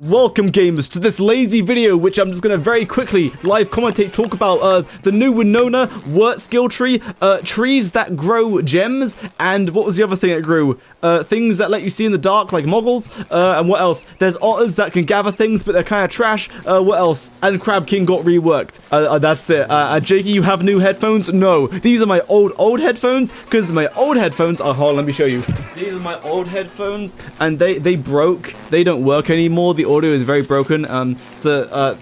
Welcome gamers to this lazy video, which I'm just going to very quickly live commentate, talk about the new Winona Wurt Skill Tree, trees that grow gems, and what was the other thing that grew? Things that let you see in the dark, like moggles, and what else? There's otters that can gather things, but they're kind of trash. What else? And Crab King got reworked. That's it. Jakey, you have new headphones? No, these are my old headphones, because my old headphones are, hold on, let me show you. These are my old headphones, and they broke. They don't work anymore. The audio is very broken.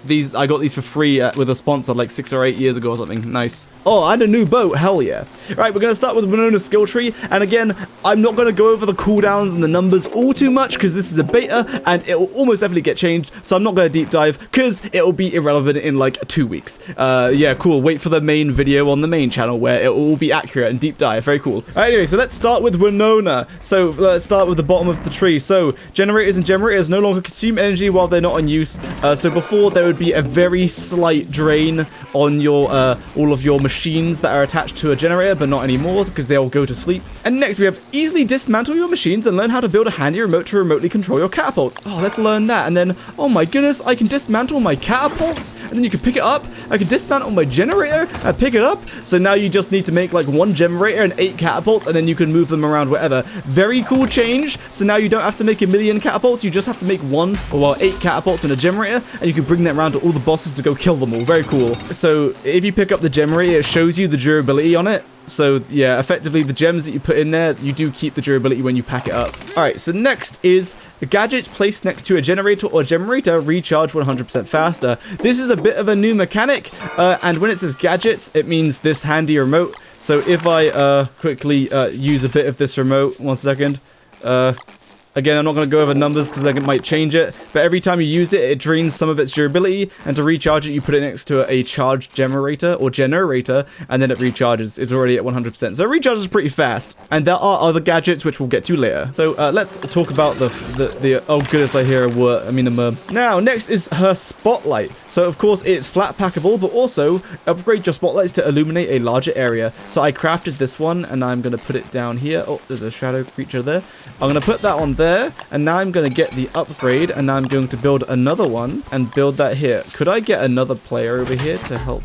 These I got these for free with a sponsor like 6 or 8 years ago or something. Nice. Oh, and a new boat. Hell yeah. Right, we're gonna start with Winona Skill Tree, and again, I'm not gonna go over the cooldowns and the numbers all too much because this is a beta and it will almost definitely get changed. So I'm not gonna deep dive because it will be irrelevant in like 2 weeks. Yeah, cool. Wait for the main video on the main channel where it will all be accurate and deep dive. Very cool. Right, anyway, so let's start with Winona. So let's start with the bottom of the tree. So generators and generators no longer consume energy while they're not in use. So before there would be a very slight drain on your all of your machines that are attached to a generator, but not anymore because they all go to sleep. And next we have easily dismantle your machines and learn how to build a handy remote to remotely control your catapults. Oh, let's learn that. And then, oh my goodness, I can dismantle my catapults and then you can pick it up. I can dismantle my generator and pick it up. So now you just need to make like 1 generator and 8 catapults and then you can move them around wherever. Very cool change. So now you don't have to make 1,000,000 catapults. You just have to make 1 or 8 catapults and a generator, and you can bring that around to all the bosses to go kill them all. Very cool. So if you pick up the generator, it shows you the durability on it. So yeah, effectively the gems that you put in there, you do keep the durability when you pack it up. All right, so next is the gadgets placed next to a generator or generator recharge 100% faster. This is a bit of a new mechanic, and when it says gadgets, it means this handy remote. So if I quickly use a bit of this remote, 1 second. Again, I'm not going to go over numbers because it might change it, but every time you use it, it drains some of its durability, and to recharge it, you put it next to a charged generator, and then it recharges. It's already at 100%, so it recharges pretty fast. And there are other gadgets, which we'll get to later. So let's talk about the oh goodness, I hear a word, I mean a merm. Now, next is her spotlight. So of course, it's flat packable, but also upgrade your spotlights to illuminate a larger area. So I crafted this one, and I'm going to put it down here. Oh, there's a shadow creature there. I'm going to put that on there. And now I'm going to get the upgrade, and now I'm going to build another one and build that here. Could I get another player over here to help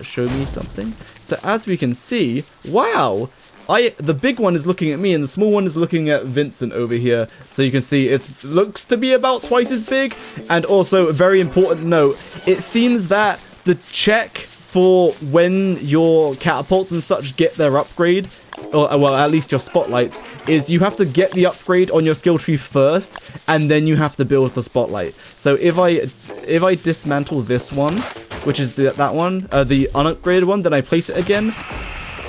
show me something? So as we can see, wow, the big one is looking at me and the small one is looking at Vincent over here. So you can see it looks to be about twice as big. And also a very important note, it seems that the check for when your catapults and such get their upgrade, or well, at least your spotlights, is you have to get the upgrade on your skill tree first, and then you have to build the spotlight. So if I dismantle this one, which is that one, the unupgraded one, then I place it again,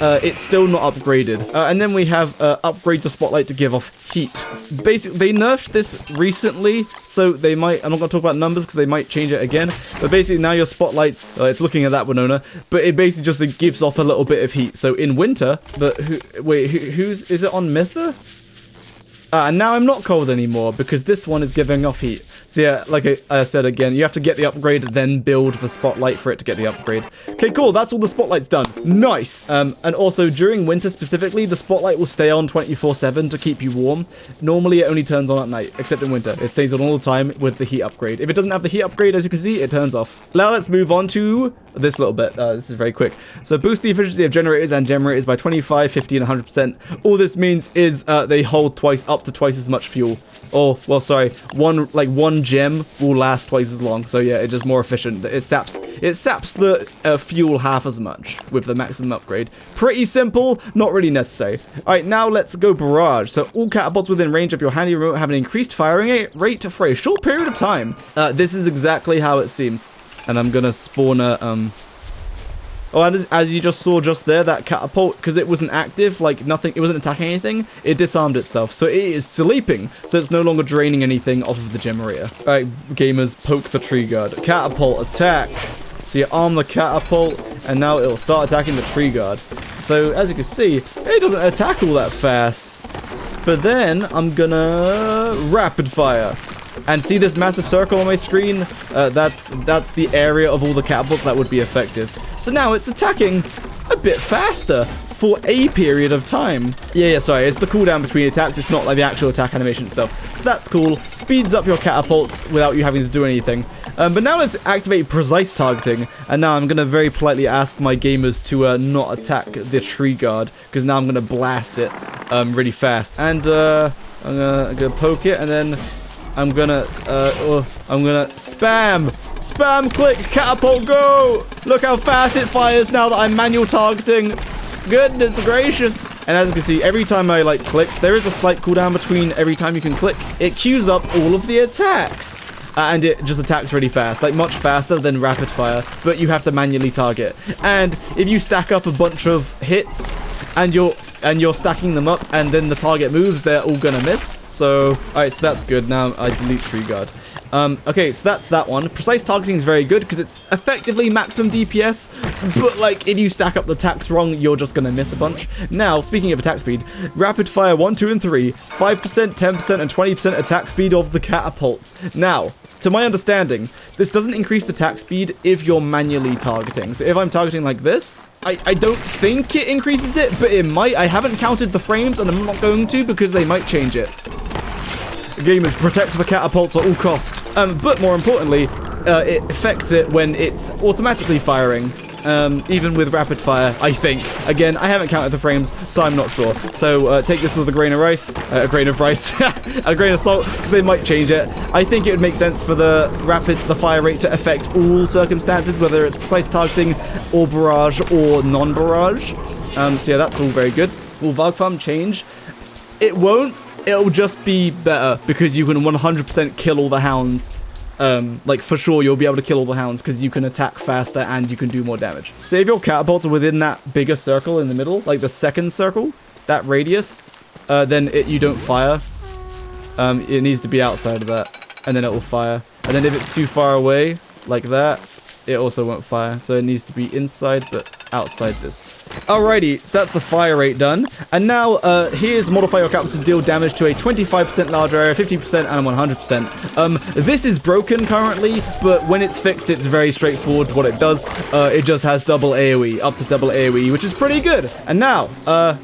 it's still not upgraded. And then we have upgrade the spotlight to give off heat. Basically, they nerfed this recently, so they might, I'm not going to talk about numbers because they might change it again, but basically now your spotlights, it's looking at that Winona, but it basically just gives off a little bit of heat. So in winter, but who's, is it on Mytha? Now I'm not cold anymore because this one is giving off heat. So yeah, like I said again, you have to get the upgrade, then build the spotlight for it to get the upgrade. Okay, cool. That's all the spotlights done. Nice. And also during winter specifically, the spotlight will stay on 24/7 to keep you warm. Normally it only turns on at night, except in winter. It stays on all the time with the heat upgrade. If it doesn't have the heat upgrade, as you can see, it turns off. Now let's move on to this little bit. This is very quick. So boost the efficiency of generators and generators by 25, 50, and 100%. All this means is they hold up to twice as much fuel. Or, well, sorry, one gem will last twice as long. So yeah, it's just more efficient. It saps the fuel half as much with the maximum upgrade. Pretty simple, not really necessary. All right, now let's go barrage. So all catapults within range of your handy remote have an increased firing rate for a short period of time. This is exactly how it seems. And I'm gonna spawn a oh, and as you just saw just there, that catapult, because it wasn't active, like nothing, it wasn't attacking anything, it disarmed itself. So it is sleeping, so it's no longer draining anything off of the generator. All right, gamers, poke the tree guard. Catapult, attack. So you arm the catapult, and now it'll start attacking the tree guard. So as you can see, it doesn't attack all that fast. But then I'm gonna rapid fire. And see this massive circle on my screen? That's the area of all the catapults that would be effective. So now it's attacking a bit faster. for a period of time. Yeah, sorry, it's the cooldown between attacks. It's not like the actual attack animation itself. So that's cool. Speeds up your catapults without you having to do anything. But now let's activate precise targeting. And now I'm going to very politely ask my gamers to not attack the tree guard, because now I'm going to blast it really fast. And I'm gonna poke it, and then I'm gonna spam click catapult go. Look how fast it fires now that I'm manual targeting. Goodness gracious. And as you can see, every time I like clicks, there is a slight cooldown between every time you can click. It queues up all of the attacks. And it just attacks really fast, like much faster than rapid fire, but you have to manually target. And if you stack up a bunch of hits and you're stacking them up and then the target moves, they're all gonna miss. So, alright, so that's good. Now I delete tree guard. Okay, so that's that one. Precise targeting is very good because it's effectively maximum DPS, but like if you stack up the attacks wrong, you're just gonna miss a bunch. Now, speaking of attack speed, rapid fire 1, 2, and 3, 5%, 10%, and 20% attack speed of the catapults. Now, to my understanding, this doesn't increase the attack speed if you're manually targeting. So if I'm targeting like this, I don't think it increases it, but it might. I haven't counted the frames, and I'm not going to because they might change it. Gamers, protect the catapults at all cost. But more importantly, it affects it when it's automatically firing. Even with rapid fire, I think. Again, I haven't counted the frames, so I'm not sure. So take this with a grain of rice. A grain of salt, because they might change it. I think it would make sense for the fire rate to affect all circumstances, whether it's precise targeting or barrage or non-barrage. So yeah, that's all very good. Will Varg Farm change? It won't. It'll just be better because you can 100% kill all the hounds. Like for sure you'll be able to kill all the hounds because you can attack faster and you can do more damage. So if your catapults are within that bigger circle in the middle, like the second circle, that radius, then you don't fire. It needs to be outside of that, and then it will fire. And then if it's too far away, like that, it also won't fire. So it needs to be inside, but outside this. Alrighty, so that's the fire rate done. And now, here's modify your catapults to deal damage to a 25% larger area, 50%, and 100%. This is broken currently, but when it's fixed, it's very straightforward what it does. It just has double AoE, up to double AoE, which is pretty good. And now,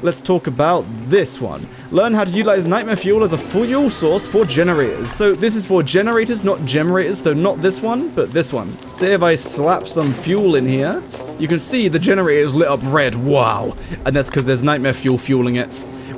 let's talk about this one. Learn how to utilize nightmare fuel as a fuel source for generators. So this is for generators, not generators. So not this one, but this one. So if I slap some fuel in here, you can see the generator is lit up red. Wow. And that's because there's nightmare fuel fueling it,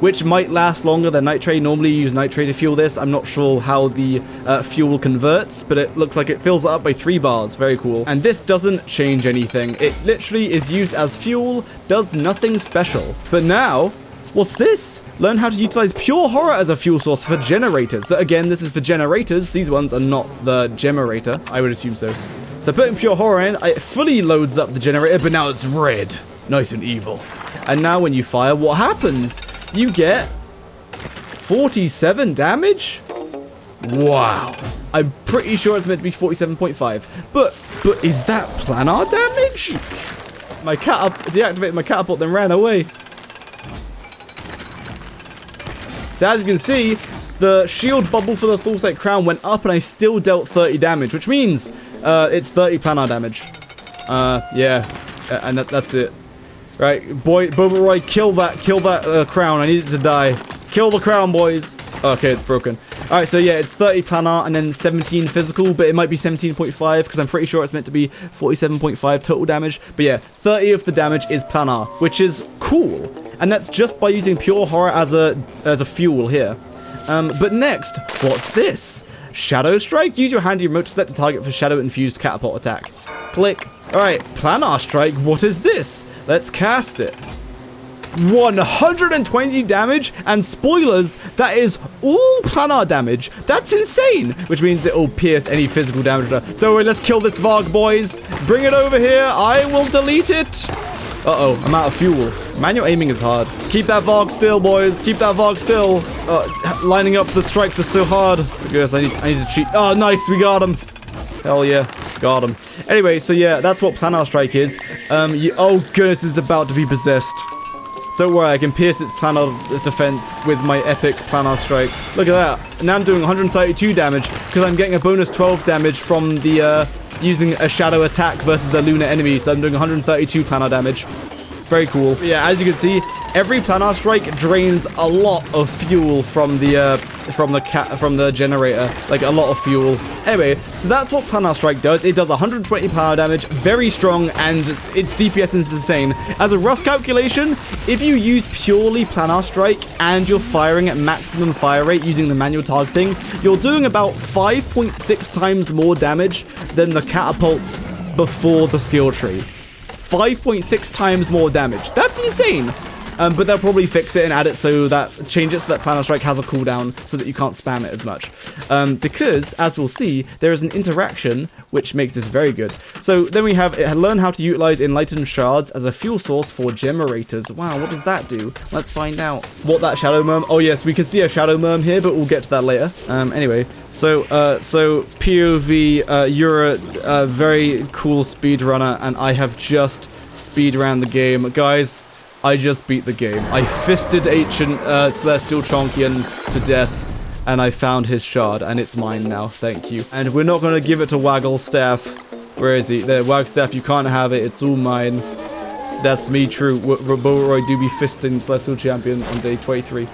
which might last longer than nitrate. Normally you use nitrate to fuel this. I'm not sure how the fuel converts, but it looks like it fills it up by 3 bars. Very cool. And this doesn't change anything. It literally is used as fuel, does nothing special. But now, what's this? Learn how to utilize pure horror as a fuel source for generators. So again, this is for generators. These ones are not the generator. I would assume so. So putting pure horror in, it fully loads up the generator, but now it's red. Nice and evil. And now when you fire, what happens? You get 47 damage? Wow. I'm pretty sure it's meant to be 47.5. But is that planar damage? My deactivated my catapult, then ran away. So as you can see, the shield bubble for the Thorsight crown went up, and I still dealt 30 damage, which means it's 30 planar damage. Yeah, and that's it. Right, boy, Boba Roy, kill that crown. I need it to die. Kill the crown, boys. Okay, it's broken. All right, so yeah, it's 30 planar and then 17 physical, but it might be 17.5 because I'm pretty sure it's meant to be 47.5 total damage. But yeah, 30 of the damage is planar, which is cool. And that's just by using pure horror as a fuel here. But next, what's this? Shadow Strike. Use your handy remote to select a target for shadow infused catapult attack. Click. Alright, Planar Strike. What is this? Let's cast it. 120 damage, and spoilers, that is all planar damage. That's insane, which means it will pierce any physical damage. Don't worry, let's kill this Varg, boys. Bring it over here. I will delete it. Uh-oh, I'm out of fuel. Manual aiming is hard. Keep that Varg still, boys. Keep that Varg still. Lining up the strikes is so hard. I guess I need to cheat. Oh, nice. We got him. Hell yeah. Got him. Anyway, so yeah, that's what Planar Strike is. Oh, goodness, it's about to be possessed. Don't worry, I can pierce its planar defense with my epic Planar Strike. Look at that. Now I'm doing 132 damage because I'm getting a bonus 12 damage from the using a shadow attack versus a lunar enemy. So I'm doing 132 planar damage. Very cool. Yeah, as you can see, every planar strike drains a lot of fuel from the generator, like a lot of fuel. Anyway, so that's what planar strike does. It does 120 planar damage, very strong, and its DPS is insane. As a rough calculation, if you use purely planar strike and you're firing at maximum fire rate using the manual targeting, you're doing about 5.6 times more damage than the catapults before the skill tree. 5.6 times more damage. That's insane. But they'll probably fix it and add it change it so that planar strike has a cooldown so that you can't spam it as much. Because, as we'll see, there is an interaction which makes this very good. So then we have learn how to utilize enlightened shards as a fuel source for generators. Wow, what does that do? Let's find out. What that shadow merm? Oh yes, we can see a shadow merm here, but we'll get to that later. Anyway, so POV, you're a very cool speedrunner, and I have just speedrun the game, guys. I just beat the game. I fisted ancient Celestial Chonkian to death, and I found his shard, and it's mine now. Thank you. And we're not going to give it to Wagglestaff. Where is he? There, Wagstaff, you can't have it. It's all mine. That's me, true. Roy do be fisting Celestial Champion on day 23.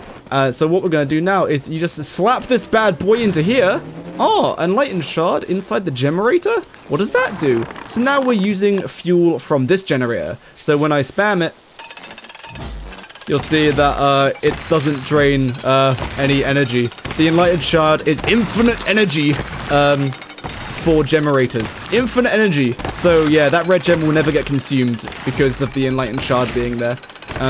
So what we're going to do now is you just slap this bad boy into here. Oh, Enlightened Shard inside the generator? What does that do? So now we're using fuel from this generator. So when I spam it, you'll see that it doesn't drain any energy. The Enlightened Shard is infinite energy for generators. Infinite energy. So yeah, that red gem will never get consumed because of the Enlightened Shard being there.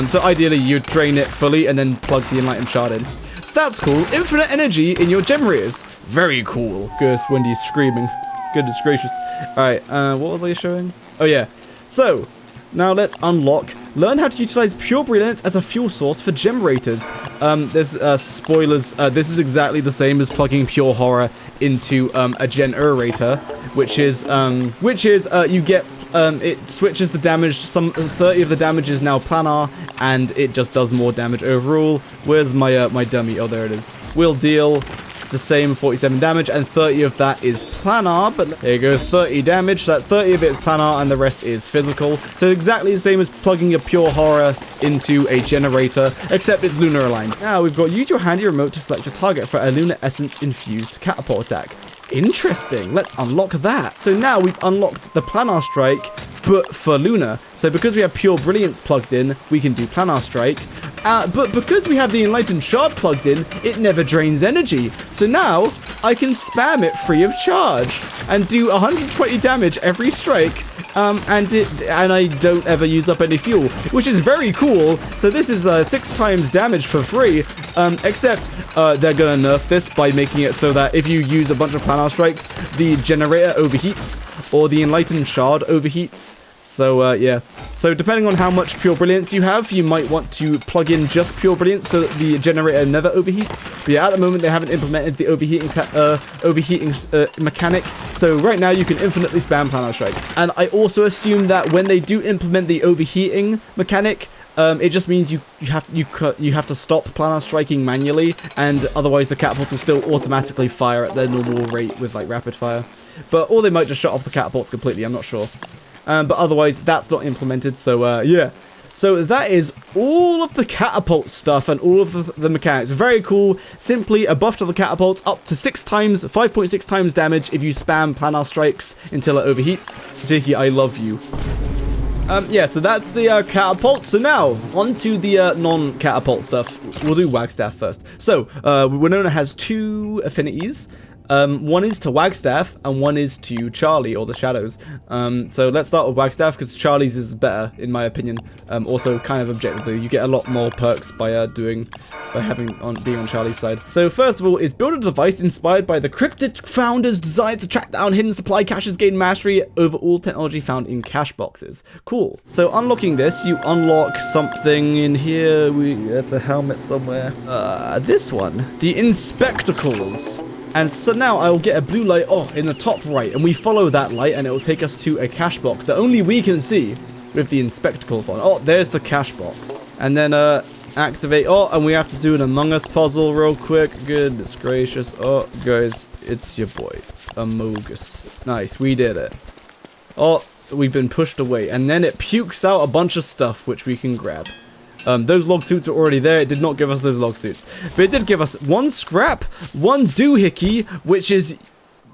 So ideally, you drain it fully and then plug the Enlightened Shard in. So that's cool. Infinite energy in your generators. Very cool. Goodness, Wendy's screaming. Goodness gracious. Alright, what was I showing? Oh yeah. So, now let's unlock. Learn how to utilize Pure Brilliance as a fuel source for generators. There's spoilers. This is exactly the same as plugging Pure Horror into a generator, which is you get it switches the damage. 30 of the damage is now planar, and it just does more damage overall. Where's my my dummy? Oh, there it is. Will deal the same 47 damage, and 30 of that is planar, but there you go, 30 damage. So that 30 of it is planar and the rest is physical. So exactly the same as plugging a Pure Horror into a generator, except it's lunar aligned. Now we've got use your handy remote to select a target for a lunar essence infused catapult attack. Interesting. Let's unlock that. So now we've unlocked the planar strike, but for lunar. So because we have Pure Brilliance plugged in, we can do planar strike. But because we have the Enlightened Shard plugged in, it never drains energy. So now I can spam it free of charge and do 120 damage every strike. And I don't ever use up any fuel, which is very cool. So this is 6 times damage for free, except they're gonna nerf this by making it so that if you use a bunch of planar strikes, the generator overheats or the Enlightened Shard overheats. So yeah, so depending on how much Pure Brilliance you have, you might want to plug in just Pure Brilliance so that the generator never overheats. But yeah, at the moment they haven't implemented the overheating mechanic, so right now you can infinitely spam planar strike. And I also assume that when they do implement the overheating mechanic, it just means you have to stop planar striking manually, and otherwise the catapults will still automatically fire at their normal rate with like rapid fire. Or they might just shut off the catapults completely. I'm not sure. But otherwise, that's not implemented, so yeah. So that is all of the catapult stuff and all of the mechanics. Very cool. Simply a buff to the catapults up to 5.6 times damage if you spam planar strikes until it overheats. Jakey, I love you. Yeah, so that's the catapult. So now, on to the non-catapult stuff. We'll do Wagstaff first. So, Winona has 2 affinities. One is to Wagstaff, and one is to Charlie, or the Shadows. So let's start with Wagstaff, because Charlie's is better, in my opinion. Also, kind of objectively, you get a lot more perks by being on Charlie's side. So first of all, is build a device inspired by the cryptid founder's desire to track down hidden supply caches, gain mastery over all technology found in cache boxes. Cool. So unlocking this, you unlock something in here. That's a helmet somewhere. This one, the Inspectacles. And so now I'll get a blue light in the top right, and we follow that light, and it will take us to a cache box that only we can see with the Inspectacles on. Oh, there's the cache box. And then activate. Oh, and we have to do an Among Us puzzle real quick. Goodness gracious. Oh, guys, it's your boy, Among Us. Nice, we did it. Oh, we've been pushed away, and then it pukes out a bunch of stuff which we can grab. Those log suits are already there. It did not give us those log suits, but it did give us 1 scrap, 1 doohickey, which is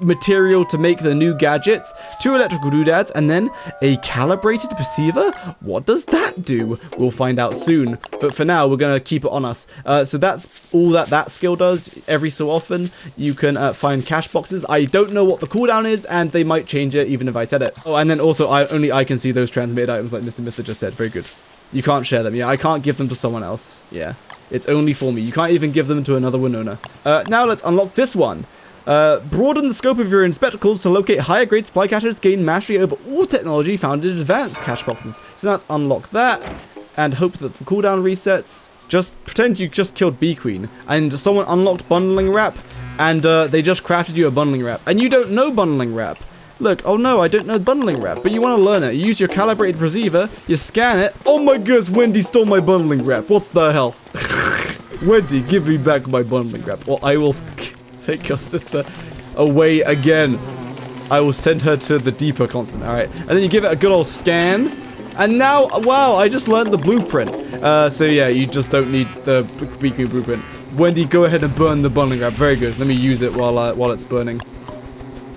material to make the new gadgets, 2 electrical doodads, and then a calibrated perceiver. What does that do? We'll find out soon, but for now we're gonna keep it on us. So that's all that skill does. Every so often you can find cash boxes. I don't know what the cooldown is, and they might change it even if I said it. Oh, and then also only I can see those transmitted items, like Mr. Mister just said. Very good. You can't share them. Yeah, I can't give them to someone else. Yeah, it's only for me. You can't even give them to another Winona. Now let's unlock this one. Broaden the scope of your inspectacles to locate higher grade supply caches, gain mastery over all technology found in advanced cache boxes. So now let's unlock that and hope that the cooldown resets. Just pretend you just killed Bee Queen and someone unlocked bundling wrap and they just crafted you a bundling wrap and you don't know bundling wrap. Look, oh no, I don't know bundling wrap, but you want to learn it. You use your calibrated perceiver, you scan it. Oh my goodness, Wendy stole my bundling wrap. What the hell? Wendy, give me back my bundling wrap, or I will take your sister away again. I will send her to the deeper constant. All right, and then you give it a good old scan, and now, wow, I just learned the blueprint. So yeah, you just don't need the weekly blueprint. Wendy, go ahead and burn the bundling wrap. Very good. Let me use it while it's burning.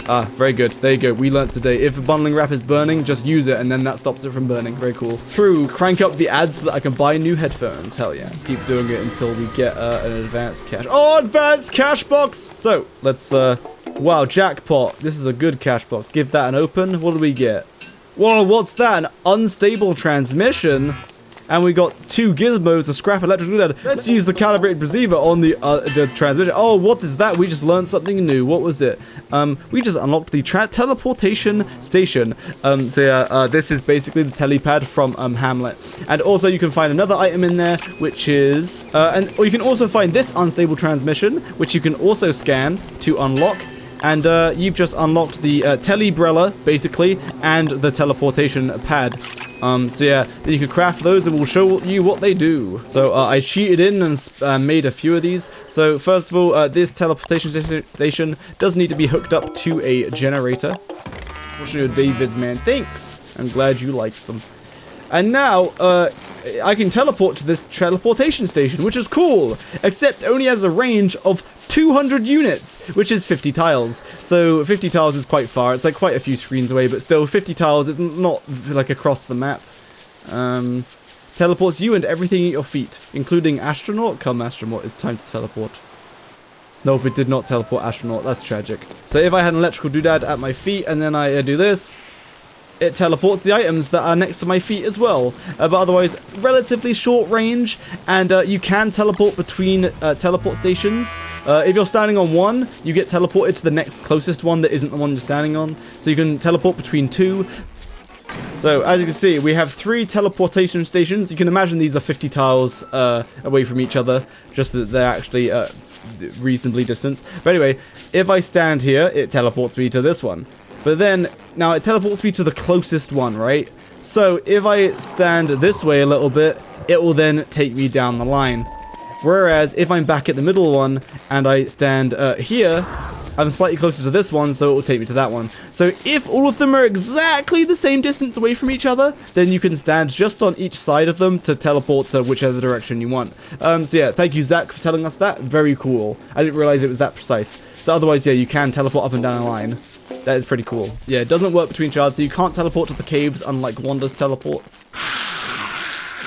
Ah, very good. There you go. We learnt today. If a bundling wrap is burning, just use it, and then that stops it from burning. Very cool. True. Crank up the ads so that I can buy new headphones. Hell yeah. Keep doing it until we get an advanced cache. Oh, advanced cache box! So, let's, wow, jackpot. This is a good cache box. Give that an open. What do we get? Whoa, what's that? An unstable transmission? And we got 2 gizmos, a scrap electrical doodad. Let's use the calibrated perceiver on the transmission. Oh, what is that? We just learned something new. What was it? We just unlocked the teleportation station. So yeah, this is basically the telepad from Hamlet. And also you can find another item in there, which is, or you can also find this unstable transmission, which you can also scan to unlock. And you've just unlocked the telebrella, basically, and the teleportation pad. So yeah, then you can craft those and we'll show you what they do. So I cheated in and made a few of these. So first of all, this teleportation station does need to be hooked up to a generator. We'll show you David's, man. Thanks. I'm glad you liked them. And now, I can teleport to this teleportation station, which is cool, except only has a range of 200 units, which is 50 tiles. So 50 tiles is quite far. It's like quite a few screens away, but still 50 tiles is not like across the map. Teleports you and everything at your feet, including astronaut. Come, astronaut, it's time to teleport. Nope, it did not teleport astronaut. That's tragic. So if I had an electrical doodad at my feet and then I do this, it teleports the items that are next to my feet as well, but otherwise relatively short range, and you can teleport between teleport stations. If you're standing on one, you get teleported to the next closest one that isn't the one you're standing on, so you can teleport between 2. So as you can see, we have 3 teleportation stations. You can imagine these are 50 tiles away from each other, just that they're actually reasonably distant. But anyway, if I stand here, it teleports me to this one. But then, now it teleports me to the closest one, right? So if I stand this way a little bit, it will then take me down the line. Whereas if I'm back at the middle one and I stand here, I'm slightly closer to this one, so it will take me to that one. So if all of them are exactly the same distance away from each other, then you can stand just on each side of them to teleport to whichever direction you want. So yeah, thank you, Zach, for telling us that. Very cool. I didn't realize it was that precise. So otherwise, yeah, you can teleport up and down a line. That is pretty cool. Yeah, it doesn't work between shards, so you can't teleport to the caves unlike Wanda's teleports.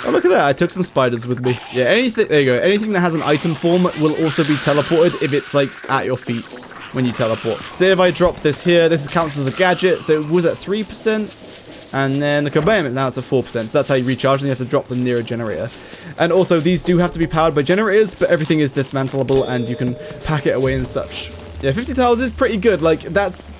Oh, look at that. I took some spiders with me. Yeah, anything, there you go. Anything that has an item form will also be teleported if it's like at your feet when you teleport. So if I drop this here, this counts as a gadget. So it was at 3%. And then kabam, now it's at 4%. So that's how you recharge, and you have to drop them near a generator. And also, these do have to be powered by generators, but everything is dismantleable and you can pack it away and such. Yeah, 50 tiles is pretty good. Like, that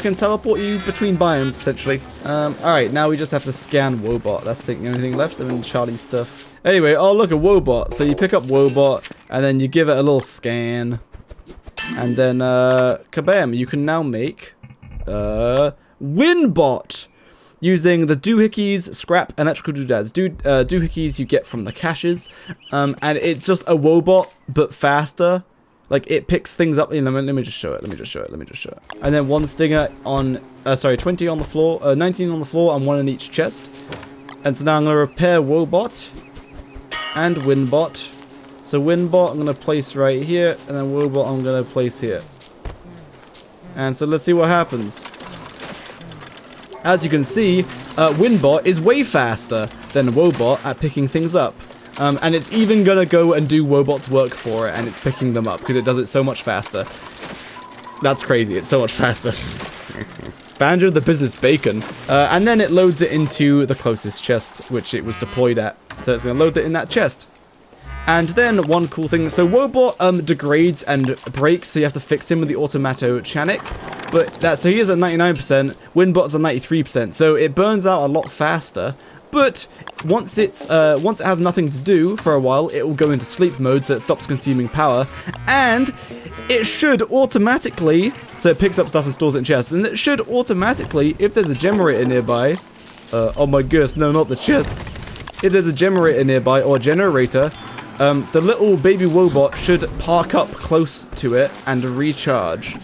can teleport you between biomes, potentially. Alright, now we just have to scan Wobot. That's the only thing left, and then Charlie's stuff. Anyway, oh, look at Wobot. So you pick up Wobot, and then you give it a little scan. And then, kabam, you can now make, Winbot! Using the doohickeys, scrap, and electrical doodads. Doohickeys you get from the caches. And it's just a Wobot, but faster. Like, it picks things up. Let me just show it. And then 1 stinger on, 20 on the floor, 19 on the floor, and 1 in each chest. And so now I'm going to repair Wobot and Winbot. So Winbot I'm going to place right here, and then Wobot I'm going to place here. And so let's see what happens. As you can see, Winbot is way faster than Wobot at picking things up. And it's even going to go and do Wobot's work for it, and it's picking them up because it does it so much faster. That's crazy, it's so much faster. Banjo the business bacon. And then it loads it into the closest chest, which it was deployed at. So it's going to load it in that chest. And then one cool thing, so Wobot degrades and breaks, so you have to fix him with the Automato Chanic. But so he is at 99%, Winbot's at 93%, so it burns out a lot faster. But once it has nothing to do for a while, it will go into sleep mode, so it stops consuming power. And it should automatically, so it picks up stuff and stores it in chests, and it should automatically, if there's a generator nearby, oh my goodness, no, not the chests. If there's a generator nearby, or a generator, the little baby Wobot should park up close to it and recharge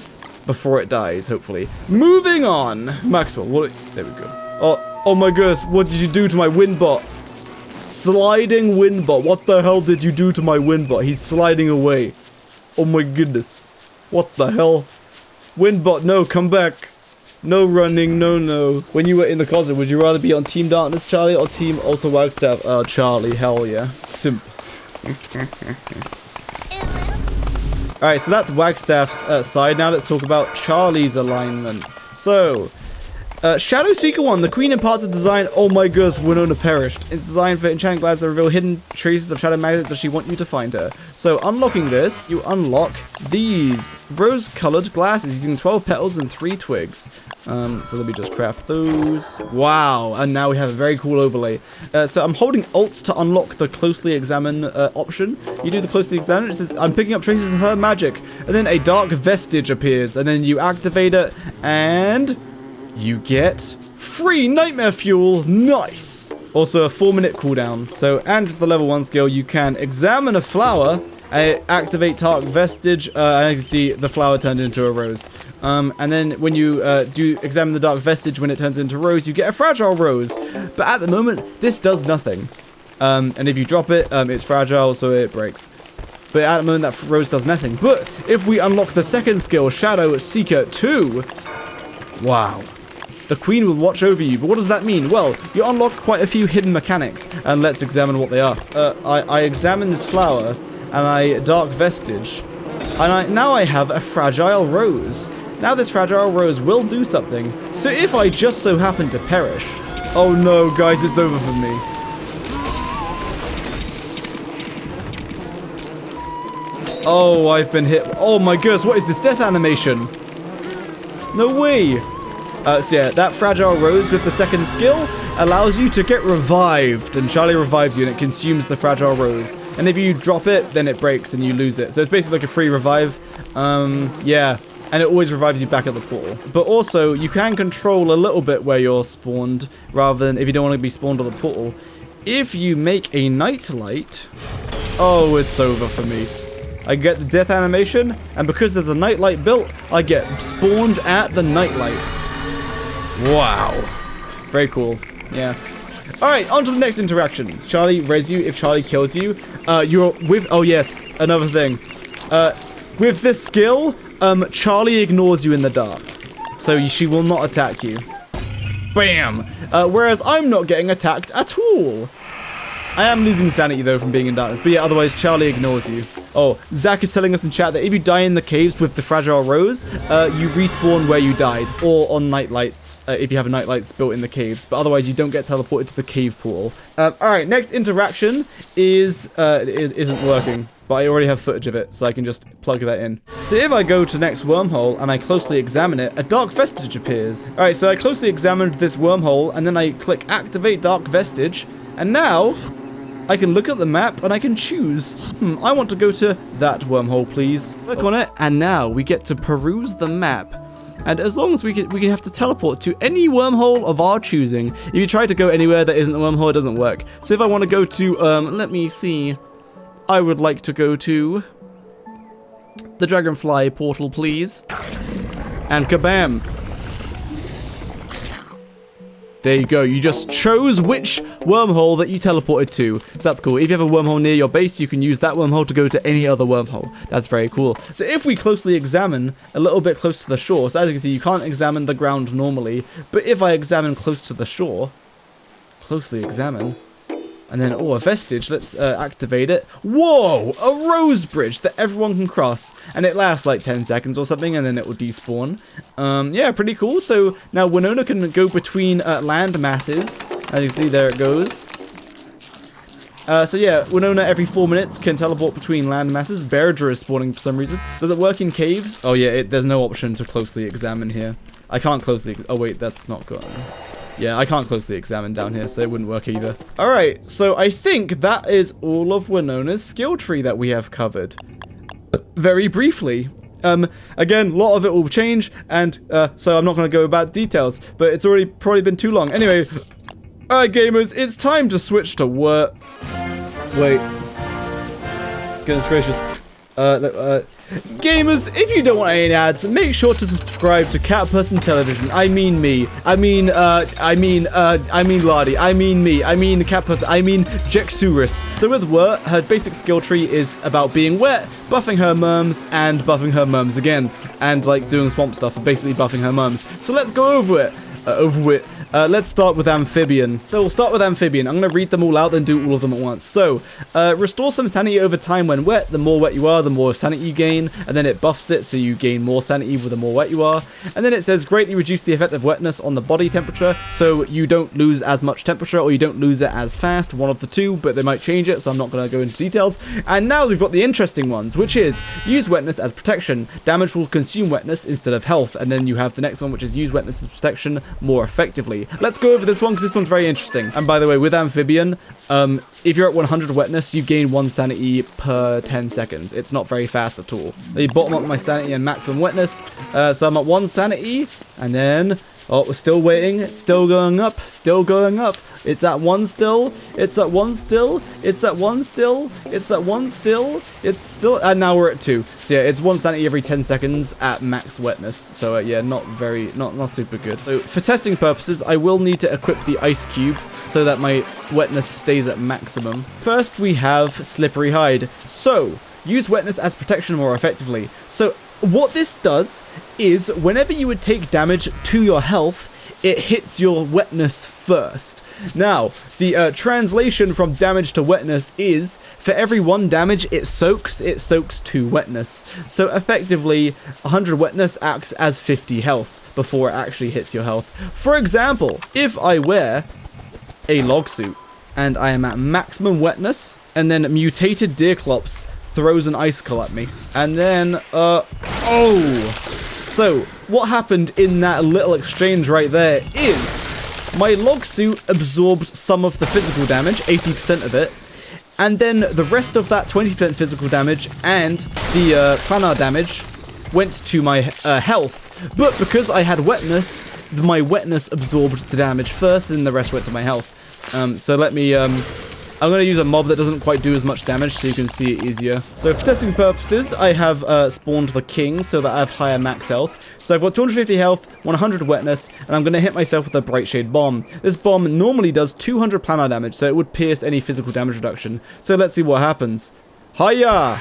before it dies, hopefully. Moving on! Maxwell, there we go. Oh my goodness, what did you do to my Winbot? Sliding Winbot, what the hell did you do to my Winbot? He's sliding away. Oh my goodness. What the hell? Winbot, no, come back. No running, no. When you were in the closet, would you rather be on Team Darkness, Charlie, or Team Ultra Wagstaff? Oh, Charlie, hell yeah. Simp. Alright, so that's Wagstaff's side. Now let's talk about Charlie's alignment. So, Shadow Seeker 1, the Queen imparts a design. Oh my goodness, Winona perished. It's designed for enchanting glass that reveal hidden traces of Shadow Magnet. Does she want you to find her? So, unlocking this, you unlock these rose-colored glasses using 12 petals and 3 twigs. So let me just craft those. Wow, and now we have a very cool overlay. So I'm holding Alt to unlock the Closely Examine option. You do the Closely Examine, it says, I'm picking up traces of her magic. And then a Dark Vestige appears, and then you activate it, and you get free Nightmare Fuel. Nice! Also a 4-minute cooldown. So, and with the level 1 skill, you can examine a flower, and activate Dark Vestige, and you can see the flower turned into a rose. And then when you do examine the Dark Vestige, when it turns into rose, you get a fragile rose. But at the moment, this does nothing. And if you drop it, it's fragile, so it breaks. But at the moment, that rose does nothing. But if we unlock the second skill, Shadow Seeker 2, wow. The Queen will watch over you. But what does that mean? Well, you unlock quite a few hidden mechanics, and let's examine what they are. I examine this flower, and I Dark Vestige, and now I have a fragile rose. Now this fragile rose will do something, so if I just so happen to perish... Oh no, guys, it's over for me. Oh, I've been hit. Oh my goodness, what is this death animation? No way. So yeah, that fragile rose with the second skill allows you to get revived, and Charlie revives you and it consumes the fragile rose. And if you drop it, then it breaks and you lose it. So it's basically like a free revive. Yeah. And it always revives you back at the portal. But also, you can control a little bit where you're spawned, rather than if you don't want to be spawned on the portal. If you make a nightlight, oh, it's over for me. I get the death animation, and because there's a nightlight built, I get spawned at the nightlight. Wow. Very cool. Yeah. Alright, on to the next interaction. Charlie res you if Charlie kills you. You're with... Oh, yes. Another thing. With this skill... Charlie ignores you in the dark, so she will not attack you. Bam! Whereas I'm not getting attacked at all. I am losing sanity, though, from being in darkness, but yeah, otherwise Charlie ignores you. Oh, Zach is telling us in chat that if you die in the caves with the fragile rose, you respawn where you died, or on nightlights, if you have nightlights built in the caves, but otherwise you don't get teleported to the cave portal. Alright, next interaction isn't working. But I already have footage of it, so I can just plug that in. So if I go to next wormhole and I closely examine it, a Dark Vestige appears. Alright, so I closely examined this wormhole, and then I click Activate Dark Vestige, and now I can look at the map and I can choose. I want to go to that wormhole, please. Click on it, and now we get to peruse the map. And as long as we can have to teleport to any wormhole of our choosing. If you try to go anywhere that isn't a wormhole, it doesn't work. So if I want to go to, let me see... I would like to go to the dragonfly portal, please. And kabam. There you go. You just chose which wormhole that you teleported to. So that's cool. If you have a wormhole near your base, you can use that wormhole to go to any other wormhole. That's very cool. So if we closely examine a little bit close to the shore, so as you can see, you can't examine the ground normally, but if I examine close to the shore, closely examine, and then, oh, a vestige, let's activate it. Whoa, a rose bridge that everyone can cross, and it lasts like 10 seconds or something, and then it will despawn. Yeah, pretty cool. So now Winona can go between land masses. As you can see, there it goes. So yeah, Winona every 4 minutes can teleport between land masses. Bearger is spawning for some reason. Does it work in caves? Oh yeah, there's no option to closely examine here. I can't closely, oh wait, that's not good. Yeah, I can't closely examine down here, so it wouldn't work either. Alright, so I think that is all of Winona's skill tree that we have covered. Very briefly. Again, a lot of it will change, and so I'm not going to go about details, but it's already probably been too long. Anyway, alright gamers, it's time to switch to Wurt. Wait. Goodness gracious. Gamers, if you don't want any ads, make sure to subscribe to Cat Person Television. I mean me. I mean Lardy. I mean me. I mean Cat Person. I mean Jakeyosaurus. So with Wurt, her basic skill tree is about being wet, buffing her merms, and buffing her merms again. And like doing swamp stuff, and basically buffing her merms. So let's go over it. Let's start with Amphibian. So we'll start with Amphibian. I'm going to read them all out, then do all of them at once. So, restore some sanity over time when wet. The more wet you are, the more sanity you gain. And then it buffs it, so you gain more sanity with the more wet you are. And then it says, greatly reduce the effect of wetness on the body temperature, so you don't lose as much temperature, or you don't lose it as fast. One of the two, but they might change it, so I'm not going to go into details. And now we've got the interesting ones, which is, use wetness as protection. Damage will consume wetness instead of health. And then you have the next one, which is use wetness as protection more effectively. Let's go over this one because this one's very interesting. And by the way, with Amphibian, if you're at 100 wetness, you gain 1 sanity per 10 seconds. It's not very fast at all. They bottom up my sanity and maximum wetness. So I'm at 1 sanity, and then, oh, we're still waiting. It's still going up. Still going up. It's at 1 still. It's at 1 still. It's at 1 still. It's at 1 still. It's still, and now we're at 2. So yeah, it's 1 sanity every 10 seconds at max wetness. So yeah, not super good. So for testing purposes, I will need to equip the ice cube so that my wetness stays at maximum. First, we have Slippery Hide. So use wetness as protection more effectively. So what this does is whenever you would take damage to your health, it hits your wetness first. Now, the translation from damage to wetness is, for every 1 damage it soaks 2 wetness. So effectively, 100 wetness acts as 50 health before it actually hits your health. For example, if I wear a log suit and I am at maximum wetness, and then mutated Deerclops throws an icicle at me, and then, oh! So, what happened in that little exchange right there is, my log suit absorbed some of the physical damage, 80% of it, and then the rest of that 20% physical damage and the planar damage went to my health. But because I had wetness, my wetness absorbed the damage first, and the rest went to my health. So let me, I'm going to use a mob that doesn't quite do as much damage so you can see it easier. So for testing purposes, I have spawned the king so that I have higher max health. So I've got 250 health, 100 wetness, and I'm going to hit myself with a Bright Shade Bomb. This bomb normally does 200 planar damage, so it would pierce any physical damage reduction. So let's see what happens. Hiya!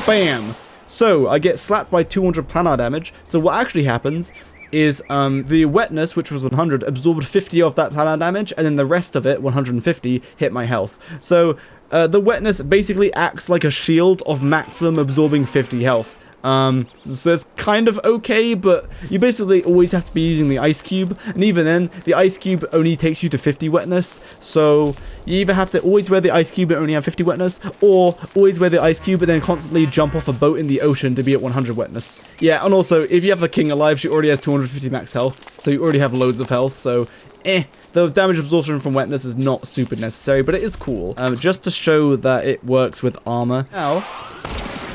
Bam! So I get slapped by 200 planar damage. So what actually happens is the wetness, which was 100, absorbed 50 of that planar damage, and then the rest of it, 150, hit my health. So the wetness basically acts like a shield of maximum absorbing 50 health. So it's kind of okay, but you basically always have to be using the ice cube, and even then, the ice cube only takes you to 50 wetness, so you either have to always wear the ice cube and only have 50 wetness, or always wear the ice cube and then constantly jump off a boat in the ocean to be at 100 wetness. Yeah, and also, if you have the king alive, she already has 250 max health, so you already have loads of health, so the damage absorption from wetness is not super necessary, but it is cool, just to show that it works with armor. Now,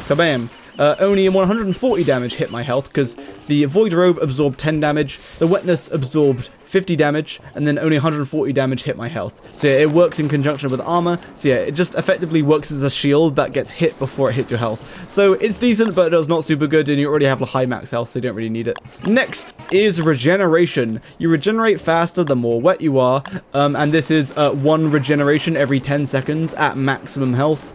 kabam. only 140 damage hit my health because the Void Robe absorbed 10 damage, the Wetness absorbed 50 damage, and then only 140 damage hit my health. So yeah, it works in conjunction with armor. So yeah, it just effectively works as a shield that gets hit before it hits your health. So it's decent, but it's not super good, and you already have a high max health, so you don't really need it. Next is regeneration. You regenerate faster the more wet you are, and this is 1 regeneration every 10 seconds at maximum health,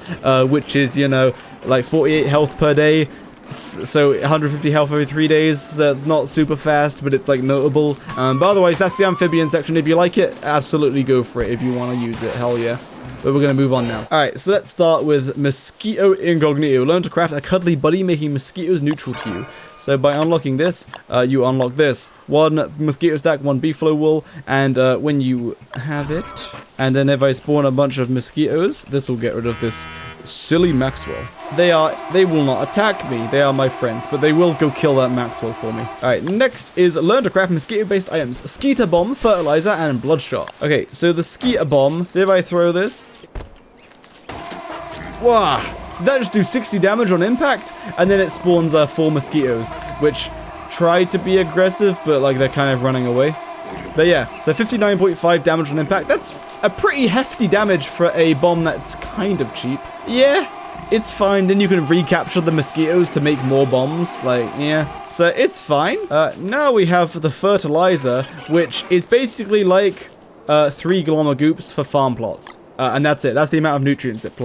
which is, you know, like 48 health per day. So 150 health every 3 days. So it's not super fast, but it's like notable. But otherwise, that's the amphibian section. If you like it, absolutely go for it. If you want to use it, hell yeah. But we're going to move on now. Alright, so let's start with Mosquito Incognito. Learn to craft a cuddly buddy, making mosquitoes neutral to you. So by unlocking this, you unlock this. 1 mosquito stack, 1 beefalo wool, and when you have it, and then if I spawn a bunch of mosquitoes, this will get rid of this silly Maxwell. They will not attack me. They are my friends, but they will go kill that Maxwell for me. Alright, next is learn to craft mosquito-based items. Skeeter bomb, fertilizer, and bloodshot. Okay, so the skeeter bomb, so if I throw this, wow, did that just do 60 damage on impact? And then it spawns 4 mosquitoes, which try to be aggressive, but like they're kind of running away. But yeah, so 59.5 damage on impact. That's a pretty hefty damage for a bomb that's kind of cheap. Yeah, it's fine. Then you can recapture the mosquitoes to make more bombs. Like, yeah. So it's fine. Now we have the fertilizer, which is basically like 3 glomagoops for farm plots. And that's it. That's the amount of nutrients it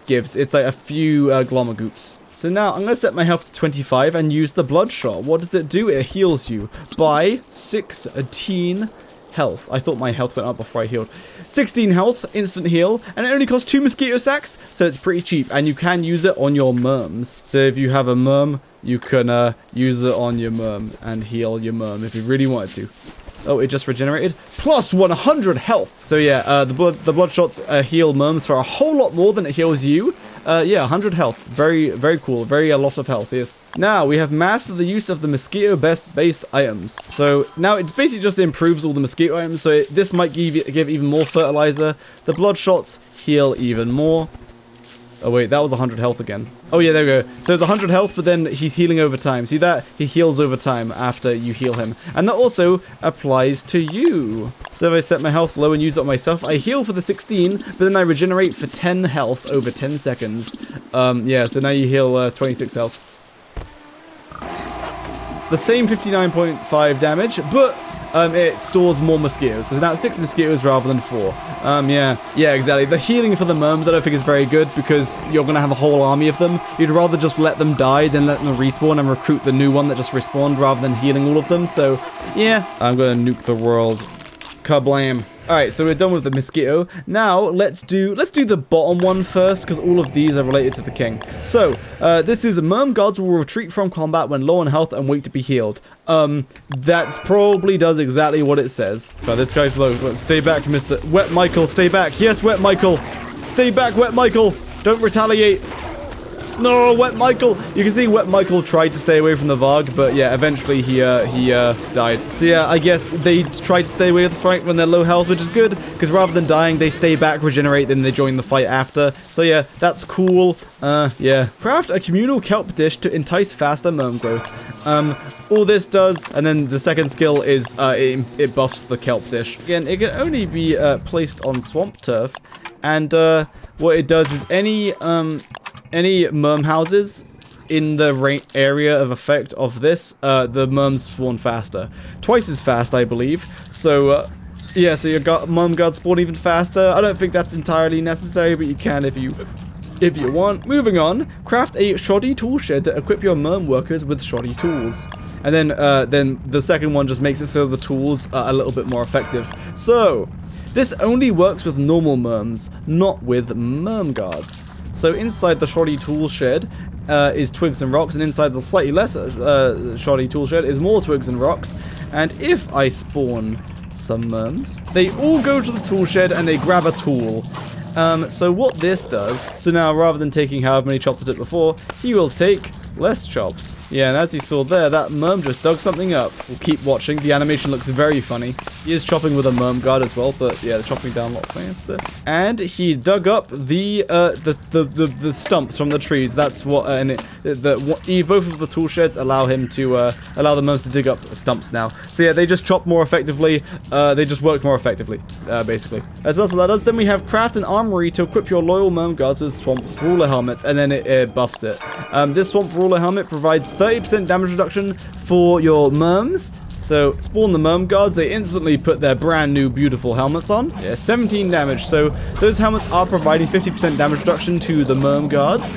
gives. It's like a few glomagoops. So now I'm going to set my health to 25 and use the bloodshot. What does it do? It heals you by 16 health. I thought my health went up before I healed. 16 health, instant heal, and it only costs 2 mosquito sacks, so it's pretty cheap. And you can use it on your merms. So if you have a merm, you can use it on your merm and heal your merm if you really wanted to. Oh, it just regenerated. Plus 100 health. So yeah, the bloodshots heal merms for a whole lot more than it heals you. Yeah, 100 health. Very, very cool. Very a lot of health, yes. Now, we have master the use of the mosquito-based items. So, now it basically just improves all the mosquito items. So, this might give even more fertilizer. The bloodshots heal even more. Oh, wait, that was 100 health again. Oh, yeah, there we go. So, it's 100 health, but then he's healing over time. See that? He heals over time after you heal him. And that also applies to you. So, if I set my health low and use it on myself, I heal for the 16, but then I regenerate for 10 health over 10 seconds. Yeah, so now you heal 26 health. The same 59.5 damage, but it stores more mosquitoes. So now it's 6 mosquitoes rather than 4. Yeah, exactly. The healing for the merms I don't think is very good because you're going to have a whole army of them. You'd rather just let them die than let them respawn and recruit the new one that just respawned rather than healing all of them. So, yeah, I'm going to nuke the world. Kablam. Alright, so we're done with the mosquito. Now, let's do the bottom one first, because all of these are related to the king. So, this is merm guards will retreat from combat when low on health and wait to be healed. That probably does exactly what it says. But this guy's low. Let's stay back, Mr. Wet Michael, stay back. Yes, Wet Michael. Stay back, Wet Michael. Don't retaliate. No, Wet Michael! You can see Wet Michael tried to stay away from the Varg, but yeah, eventually he died. So yeah, I guess they tried to stay away with the fight when they're low health, which is good, because rather than dying, they stay back, regenerate, then they join the fight after. So yeah, that's cool. Yeah. Craft a communal kelp dish to entice faster merm growth. All this does, and then the second skill is it buffs the kelp dish. Again, it can only be placed on swamp turf, and what it does is any merm houses in the area of effect of this, the merms spawn faster. Twice as fast, I believe. So, yeah, so your merm guards spawn even faster. I don't think that's entirely necessary, but you can if you want. Moving on, craft a shoddy tool shed to equip your merm workers with shoddy tools. And then the second one just makes it so the tools are a little bit more effective. So, this only works with normal merms, not with merm guards. So inside the shoddy tool shed is twigs and rocks, and inside the slightly less shoddy tool shed is more twigs and rocks. And if I spawn some merms, they all go to the tool shed and they grab a tool. So what this does, so now rather than taking however many chops I did before, he will take less chops. Yeah, and as you saw there, that merm just dug something up. We'll keep watching. The animation looks very funny. He is chopping with a merm guard as well, but yeah, they're chopping down a lot faster. And he dug up the stumps from the trees. That's what, both of the tool sheds allow him to, allow the merms to dig up stumps now. So yeah, they just chop more effectively. They just work more effectively, basically. So that's what that does. Then we have craft an armory to equip your loyal merm guards with swamp ruler helmets, and then it buffs it. This swamp ruler helmet provides 30% damage reduction for your merms. So spawn the merm guards, they instantly put their brand new beautiful helmets on. Yeah, 17 damage. So those helmets are providing 50% damage reduction to the merm guards.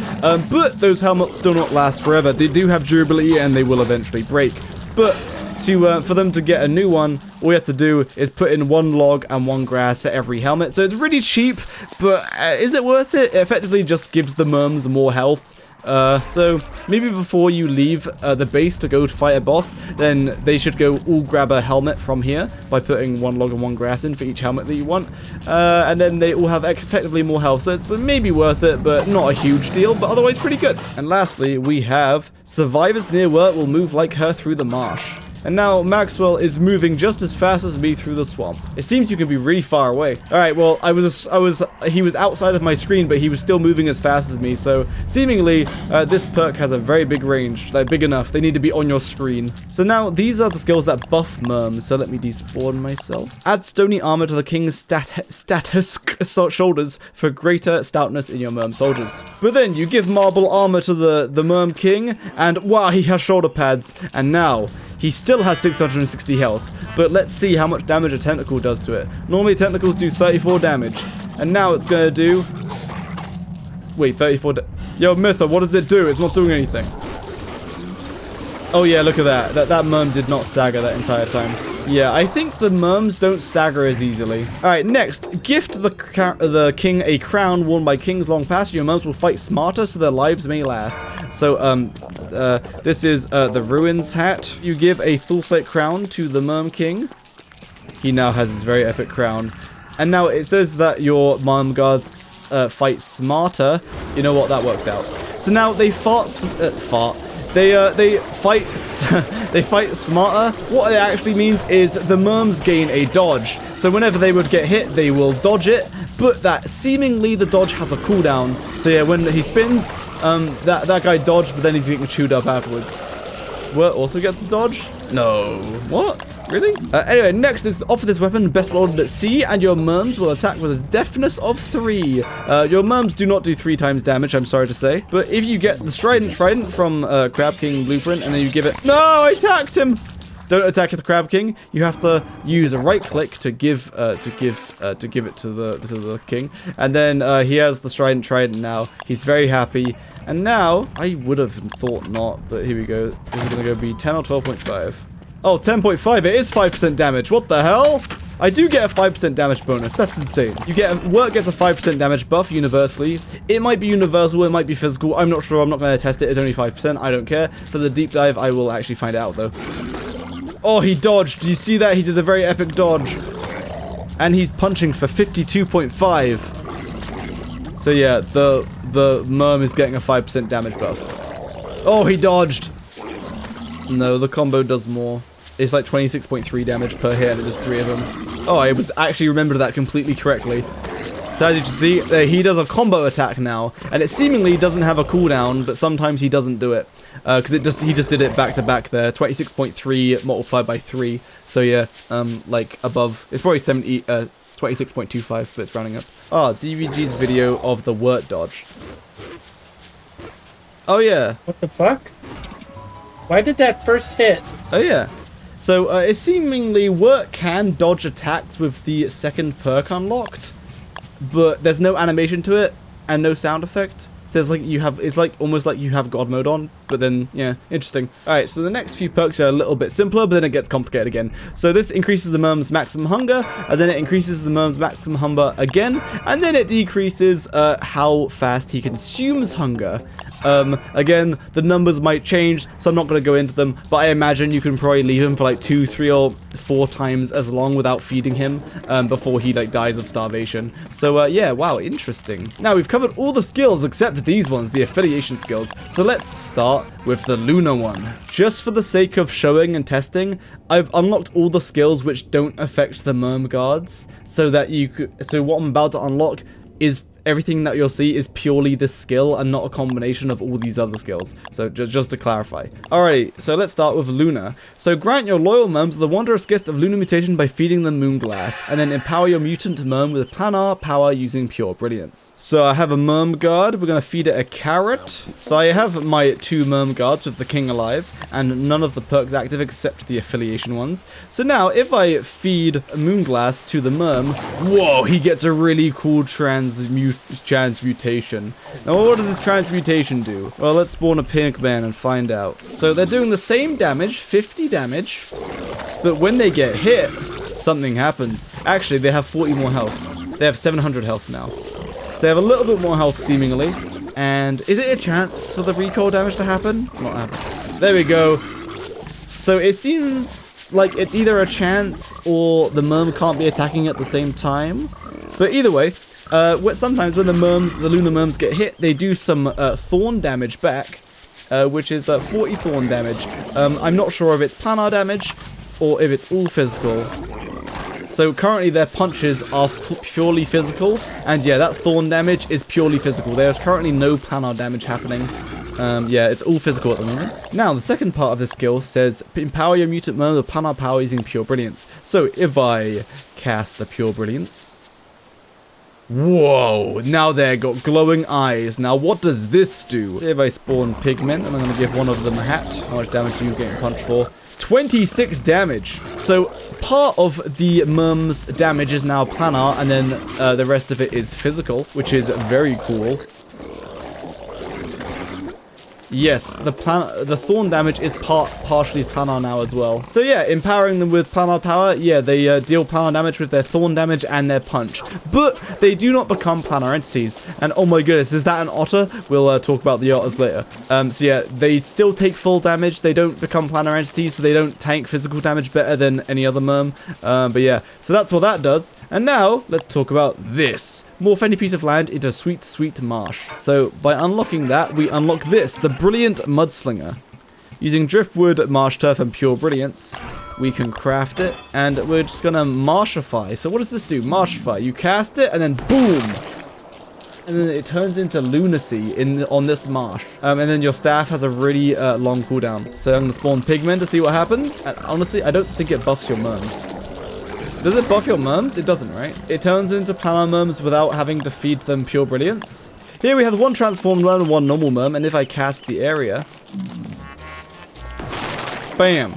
But those helmets do not last forever. They do have durability and they will eventually break. But for them to get a new one, all you have to do is put in 1 log and 1 grass for every helmet. So it's really cheap, but is it worth it? It effectively just gives the merms more health. So maybe before you leave the base to go to fight a boss, then they should go all grab a helmet from here by putting 1 log and 1 grass in for each helmet that you want. And then they all have effectively more health. So it's maybe worth it, but not a huge deal, but otherwise pretty good. And lastly, we have survivors near Wurt will move like her through the marsh. And now Maxwell is moving just as fast as me through the swamp. It seems you can be really far away. All right, well, he was outside of my screen, but he was still moving as fast as me. So seemingly, this perk has a very big range, like big enough. They need to be on your screen. So now these are the skills that buff merms. So let me despawn myself. Add stony armor to the king's status shoulders for greater stoutness in your merm soldiers. But then you give marble armor to the merm king, and wow, he has shoulder pads. And now he still has 660 health, but let's see how much damage a tentacle does to it. Normally tentacles do 34 damage, and now it's gonna do... Wait, 34 Yo, Mytha, what does it do? It's not doing anything. Oh yeah, look at that. That merm did not stagger that entire time. Yeah, I think the merms don't stagger as easily. Alright, next, gift the king a crown worn by kings long past. Your merms will fight smarter so their lives may last. So, this is the ruins hat. You give a Thulsite crown to the merm king. He now has his very epic crown. And now it says that your merm guards fight smarter. You know what? That worked out. So now they They fight smarter. What it actually means is the merms gain a dodge. So whenever they would get hit, they will dodge it. But that seemingly the dodge has a cooldown. So yeah, when he spins, that guy dodged, but then he's getting chewed up afterwards. Wurt also gets a dodge? No. What? Really? Anyway, next is offer this weapon best loaded at sea, and your merms will attack with a deftness of 3. Your merms do not do 3 times damage, I'm sorry to say. But if you get the trident from Crab King Blueprint, and then you give it... No, I attacked him! Don't attack the Crab King. You have to use a right click to give it to the king, and then he has the trident now. He's very happy, and now I would have thought not, but here we go. This is gonna go be 10 or 12.5. Oh, 10.5. It is 5% damage. What the hell? I do get a 5% damage bonus. That's insane. Wurt gets a 5% damage buff universally. It might be universal. It might be physical. I'm not sure. I'm not going to test it. It's only 5%. I don't care. For the deep dive, I will actually find out, though. Oh, he dodged. Did you see that? He did a very epic dodge. And he's punching for 52.5. So, yeah, the merm is getting a 5% damage buff. Oh, he dodged. No, the combo does more. It's like 26.3 damage per hit, and it does 3 of them. Oh, I was actually remembered that completely correctly. So as you can see, he does a combo attack now, and it seemingly doesn't have a cooldown, but sometimes he doesn't do it. Because he just did it back to back there. 26.3 multiplied by 3. So yeah, like above. It's probably 26.25, but it's rounding up. Ah, DVG's video of the Wurt dodge. Oh yeah. What the fuck? Why did that first hit? Oh yeah. So it seemingly Wurt can dodge attacks with the second perk unlocked, but there's no animation to it and no sound effect. So it's like it's like almost like you have God mode on, but then yeah, interesting. All right, so the next few perks are a little bit simpler, but then it gets complicated again. So this increases the merm's maximum hunger, and then it increases the merm's maximum hunger again, and then it decreases how fast he consumes hunger. Again, the numbers might change, so I'm not going to go into them, but I imagine you can probably leave him for like 2, 3, or 4 times as long without feeding him before he like dies of starvation. So yeah, wow, interesting. Now we've covered all the skills except these ones, the affiliation skills. So let's start with the Luna one. Just for the sake of showing and testing, I've unlocked all the skills which don't affect the merm guards, so that so what I'm about to unlock is everything that you'll see is purely this skill and not a combination of all these other skills. So just to clarify. Alrighty, so let's start with Luna. So grant your loyal merms the wondrous gift of Luna mutation by feeding them Moonglass, and then empower your mutant merm with planar power using pure brilliance. So I have a merm guard. We're going to feed it a carrot. So I have my 2 merm guards with the king alive, and none of the perks active except the affiliation ones. So now if I feed Moonglass to the merm, whoa, he gets a really cool transmutation. Now what does this transmutation do? Well, let's spawn a pigman and find out. So they're doing the same damage, 50 damage, but when they get hit, something happens. Actually, they have 40 more health. They have 700 health now. So they have a little bit more health seemingly. And is it a chance for the recoil damage to happen? Not happening. There we go. So it seems like it's either a chance or the merm can't be attacking at the same time. But either way, sometimes when the lunar merms get hit, they do some thorn damage back, which is 40 thorn damage. I'm not sure if it's planar damage or if it's all physical. So currently their punches are purely physical, and yeah, that thorn damage is purely physical. There's currently no planar damage happening. Yeah, it's all physical at the moment. Now, the second part of this skill says, empower your mutant merm with planar power using pure brilliance. So if I cast the pure brilliance, whoa, now they've got glowing eyes. Now, what does this do? If I spawn pigmen, I'm going to give one of them a hat. How much damage are you getting punched for? 26 damage. So, part of the merm's damage is now planar, and then the rest of it is physical, which is very cool. Yes, the thorn damage is partially planar now as well. So yeah, empowering them with planar power, yeah, they deal planar damage with their thorn damage and their punch. But they do not become planar entities. And oh my goodness, is that an otter? We'll talk about the otters later. So yeah, they still take full damage. They don't become planar entities, so they don't tank physical damage better than any other merm. But yeah, so that's what that does. And now, let's talk about this. Morph any piece of land into a sweet, sweet marsh. So by unlocking that, we unlock this, the Brilliant Mudslinger. Using driftwood, marsh turf, and pure brilliance, we can craft it, and we're just gonna marshify. So what does this do? Marshify. You cast it, and then boom! And then it turns into lunacy on this marsh. And then your staff has a really long cooldown. So I'm gonna spawn pigmen to see what happens. And honestly, I don't think it buffs your merms. Does it buff your merms? It doesn't, right? It turns into planar merms without having to feed them pure brilliance. Here we have one transformed merm and one normal merm, and if I cast the area, bam.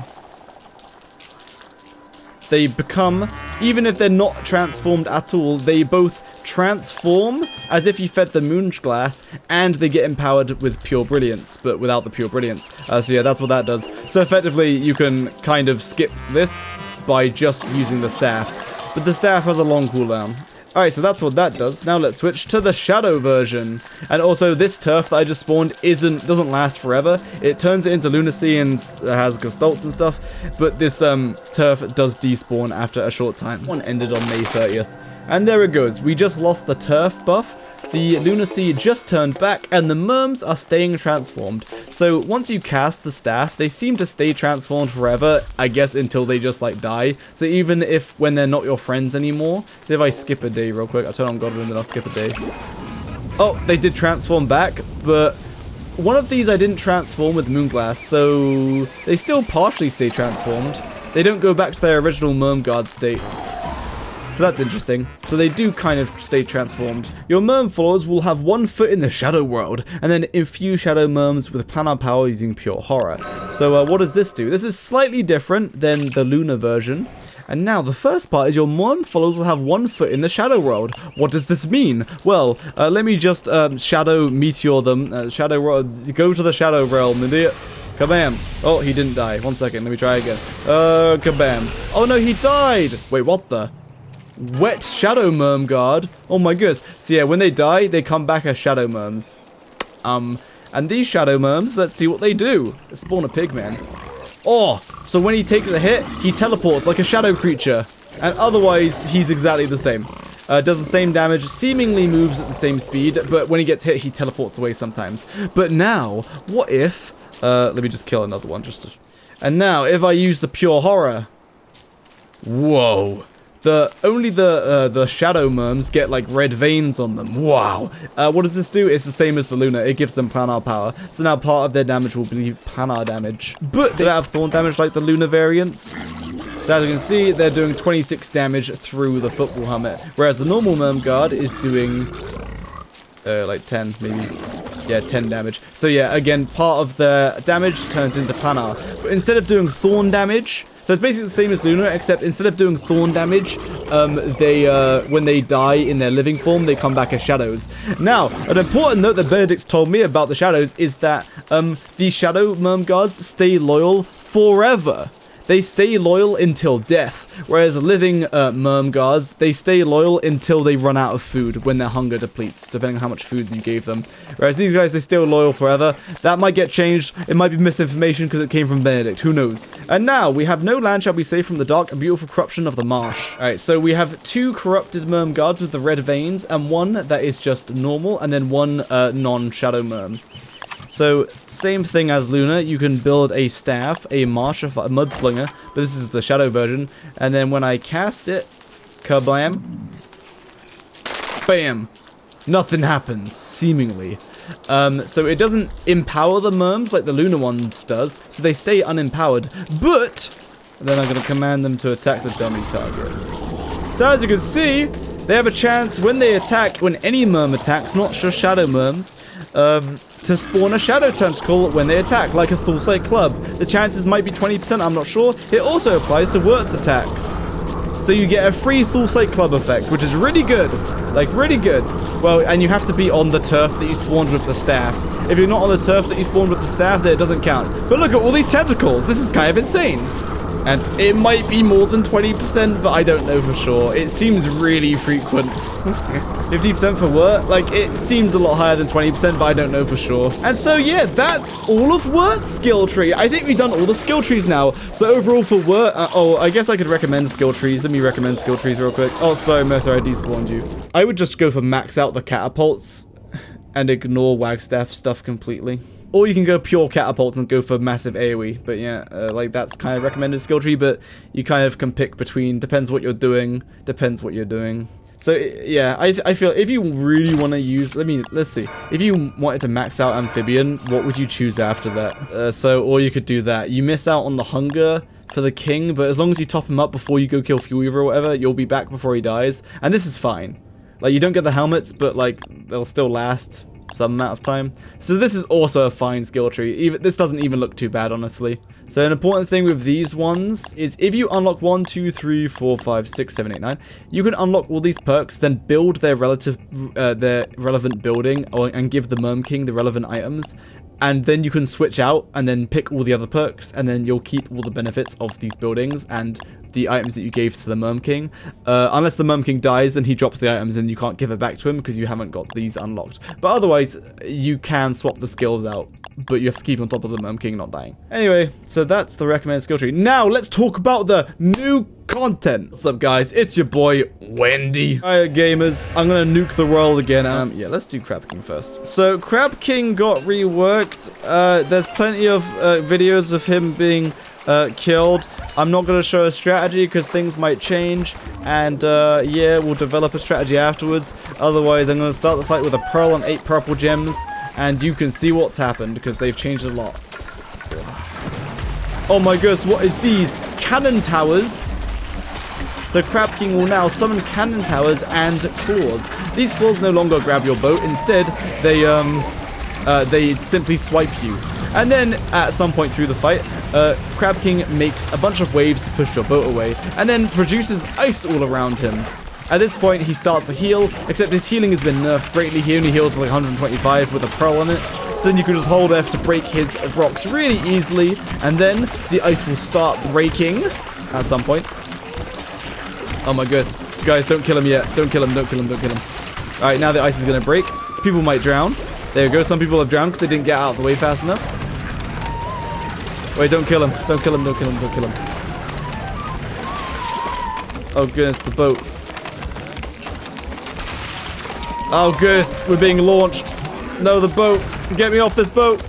They become, even if they're not transformed at all, they both transform as if you fed the Moonglass, and they get empowered with pure brilliance, but without the pure brilliance. So yeah, that's what that does. So effectively, you can kind of skip this by just using the staff, but the staff has a long cooldown. Alright, so that's what that does. Now let's switch to the shadow version. And also, this turf that I just spawned doesn't last forever. It turns it into lunacy and has gestults and stuff, but this turf does despawn after a short time. One ended on May 30th. And there it goes. We just lost the turf buff. The lunacy just turned back, and the merms are staying transformed. So once you cast the staff, they seem to stay transformed forever, I guess until they just like die. So even if when they're not your friends anymore, so if I skip a day real quick, I'll turn on Godwin and then I'll skip a day. Oh, they did transform back, but one of these I didn't transform with Moonglass, so they still partially stay transformed. They don't go back to their original merm guard state. So that's interesting. So they do kind of stay transformed. Your merm followers will have 1 foot in the shadow world, and then infuse shadow merms with planar power using pure horror. So what does this do? This is slightly different than the lunar version. And now the first part is your merm followers will have 1 foot in the shadow world. What does this mean? Well, let me just shadow meteor them. Shadow world, go to the shadow realm, idiot. Kabam. Oh, he didn't die. 1 second, let me try again. Kabam. Oh no, he died. Wait, what the? Wet shadow merm guard. Oh my goodness. So yeah, when they die, they come back as shadow merms. And And these shadow merms, let's see what they do. Let's spawn a pig, man. Oh, so when he takes a hit, he teleports like a shadow creature. And otherwise, he's exactly the same. Does the same damage, seemingly moves at the same speed, but when he gets hit, he teleports away sometimes. But now, what if... let me just kill another one. And now, if I use the pure horror... Whoa. Only the shadow merms get like red veins on them. Wow. What does this do? It's the same as the Luna. It gives them planar power. So now part of their damage will be planar damage. But they don't have thorn damage like the Luna variants. So as you can see, they're doing 26 damage through the football helmet. Whereas the normal merm guard is doing like 10 maybe. Yeah, 10 damage. So yeah, again, part of the damage turns into planar. But instead of doing thorn damage... So it's basically the same as Luna, except instead of doing thorn damage, when they die in their living form, they come back as shadows. Now, an important note that Benedict told me about the shadows is that these shadow merm guards stay loyal forever. They stay loyal until death, whereas living merm guards, they stay loyal until they run out of food when their hunger depletes, depending on how much food you gave them. Whereas these guys, they stay loyal forever. That might get changed. It might be misinformation because it came from Benedict. Who knows? And now, we have no land shall be safe from the dark and beautiful corruption of the marsh. Alright, so we have 2 corrupted merm guards with the red veins, and one that is just normal, and then one non-shadow merm. So, same thing as Luna, you can build a staff, a marsh, a mudslinger, but this is the shadow version, and then when I cast it, kablam, bam, nothing happens, seemingly. So it doesn't empower the merms like the Luna ones does, so they stay unempowered, but then I'm going to command them to attack the dummy target. So as you can see, they have a chance when they attack, when any merm attacks, not just shadow merms, to spawn a shadow tentacle when they attack, like a full sight club. The chances might be 20%, I'm not sure. It also applies to Wurt's attacks. So you get a free full sight club effect, which is really good. Like, really good. Well, and you have to be on the turf that you spawned with the staff. If you're not on the turf that you spawned with the staff, then it doesn't count. But look at all these tentacles. This is kind of insane. And it might be more than 20%, but I don't know for sure. It seems really frequent. 50% for Wurt? Like, it seems a lot higher than 20%, but I don't know for sure. And so, yeah, that's all of Wurt's skill tree. I think we've done all the skill trees now. So overall for Wurt, oh, I guess I could recommend skill trees. Let me recommend skill trees real quick. Oh, sorry, Merthyr, I despawned you. I would just go for max out the catapults and ignore Wagstaff stuff completely. Or you can go pure catapults and go for massive AoE. But yeah, like that's kind of recommended skill tree, but you kind of can pick between, depends what you're doing, depends what you're doing. So yeah, I feel if you really want to use, let's see. If you wanted to max out amphibian, what would you choose after that? Or you could do that. You miss out on the hunger for the king, but as long as you top him up before you go kill Fuelweaver or whatever, you'll be back before he dies. And this is fine. Like, you don't get the helmets, but like, they'll still last some amount of time. So this is also a fine skill tree. This doesn't even look too bad, honestly. So an important thing with these ones is if you unlock 1, 2, 3, 4, 5, 6, 7, 8, 9, you can unlock all these perks, then build their relevant building, and give the Merm King the relevant items. And then you can switch out and then pick all the other perks, and then you'll keep all the benefits of these buildings and the items that you gave to the Merm King. Unless the Merm King dies, then he drops the items and you can't give it back to him because you haven't got these unlocked. But otherwise, you can swap the skills out, but you have to keep on top of the Merm King not dying. Anyway, so that's the recommended skill tree. Now, let's talk about the new content. What's up, guys? It's your boy, Wendy. Hiya, gamers. I'm gonna nuke the world again. Yeah, let's do Crab King first. So, Crab King got reworked. There's plenty of videos of him being killed. I'm not going to show a strategy because things might change, and yeah, we'll develop a strategy afterwards. Otherwise, I'm going to start the fight with a pearl and 8 purple gems, and you can see what's happened because they've changed a lot. Oh my goodness, what is these? Cannon towers. So Crab King will now summon cannon towers and claws. These claws no longer grab your boat. Instead, they simply swipe you. And then, at some point through the fight, Crab King makes a bunch of waves to push your boat away, and then produces ice all around him. At this point, he starts to heal, except his healing has been nerfed greatly. He only heals for like 125 with a pearl on it. So then you can just hold F to break his rocks really easily, and then the ice will start breaking at some point. Oh my goodness. Guys, don't kill him yet. Don't kill him, don't kill him, don't kill him. Alright, now the ice is going to break, so people might drown. There you go. Some people have drowned because they didn't get out of the way fast enough. Wait, don't kill him. Don't kill him. Don't kill him. Don't kill him. Oh, goodness, the boat. Oh, goodness, we're being launched. No, the boat. Get me off this boat.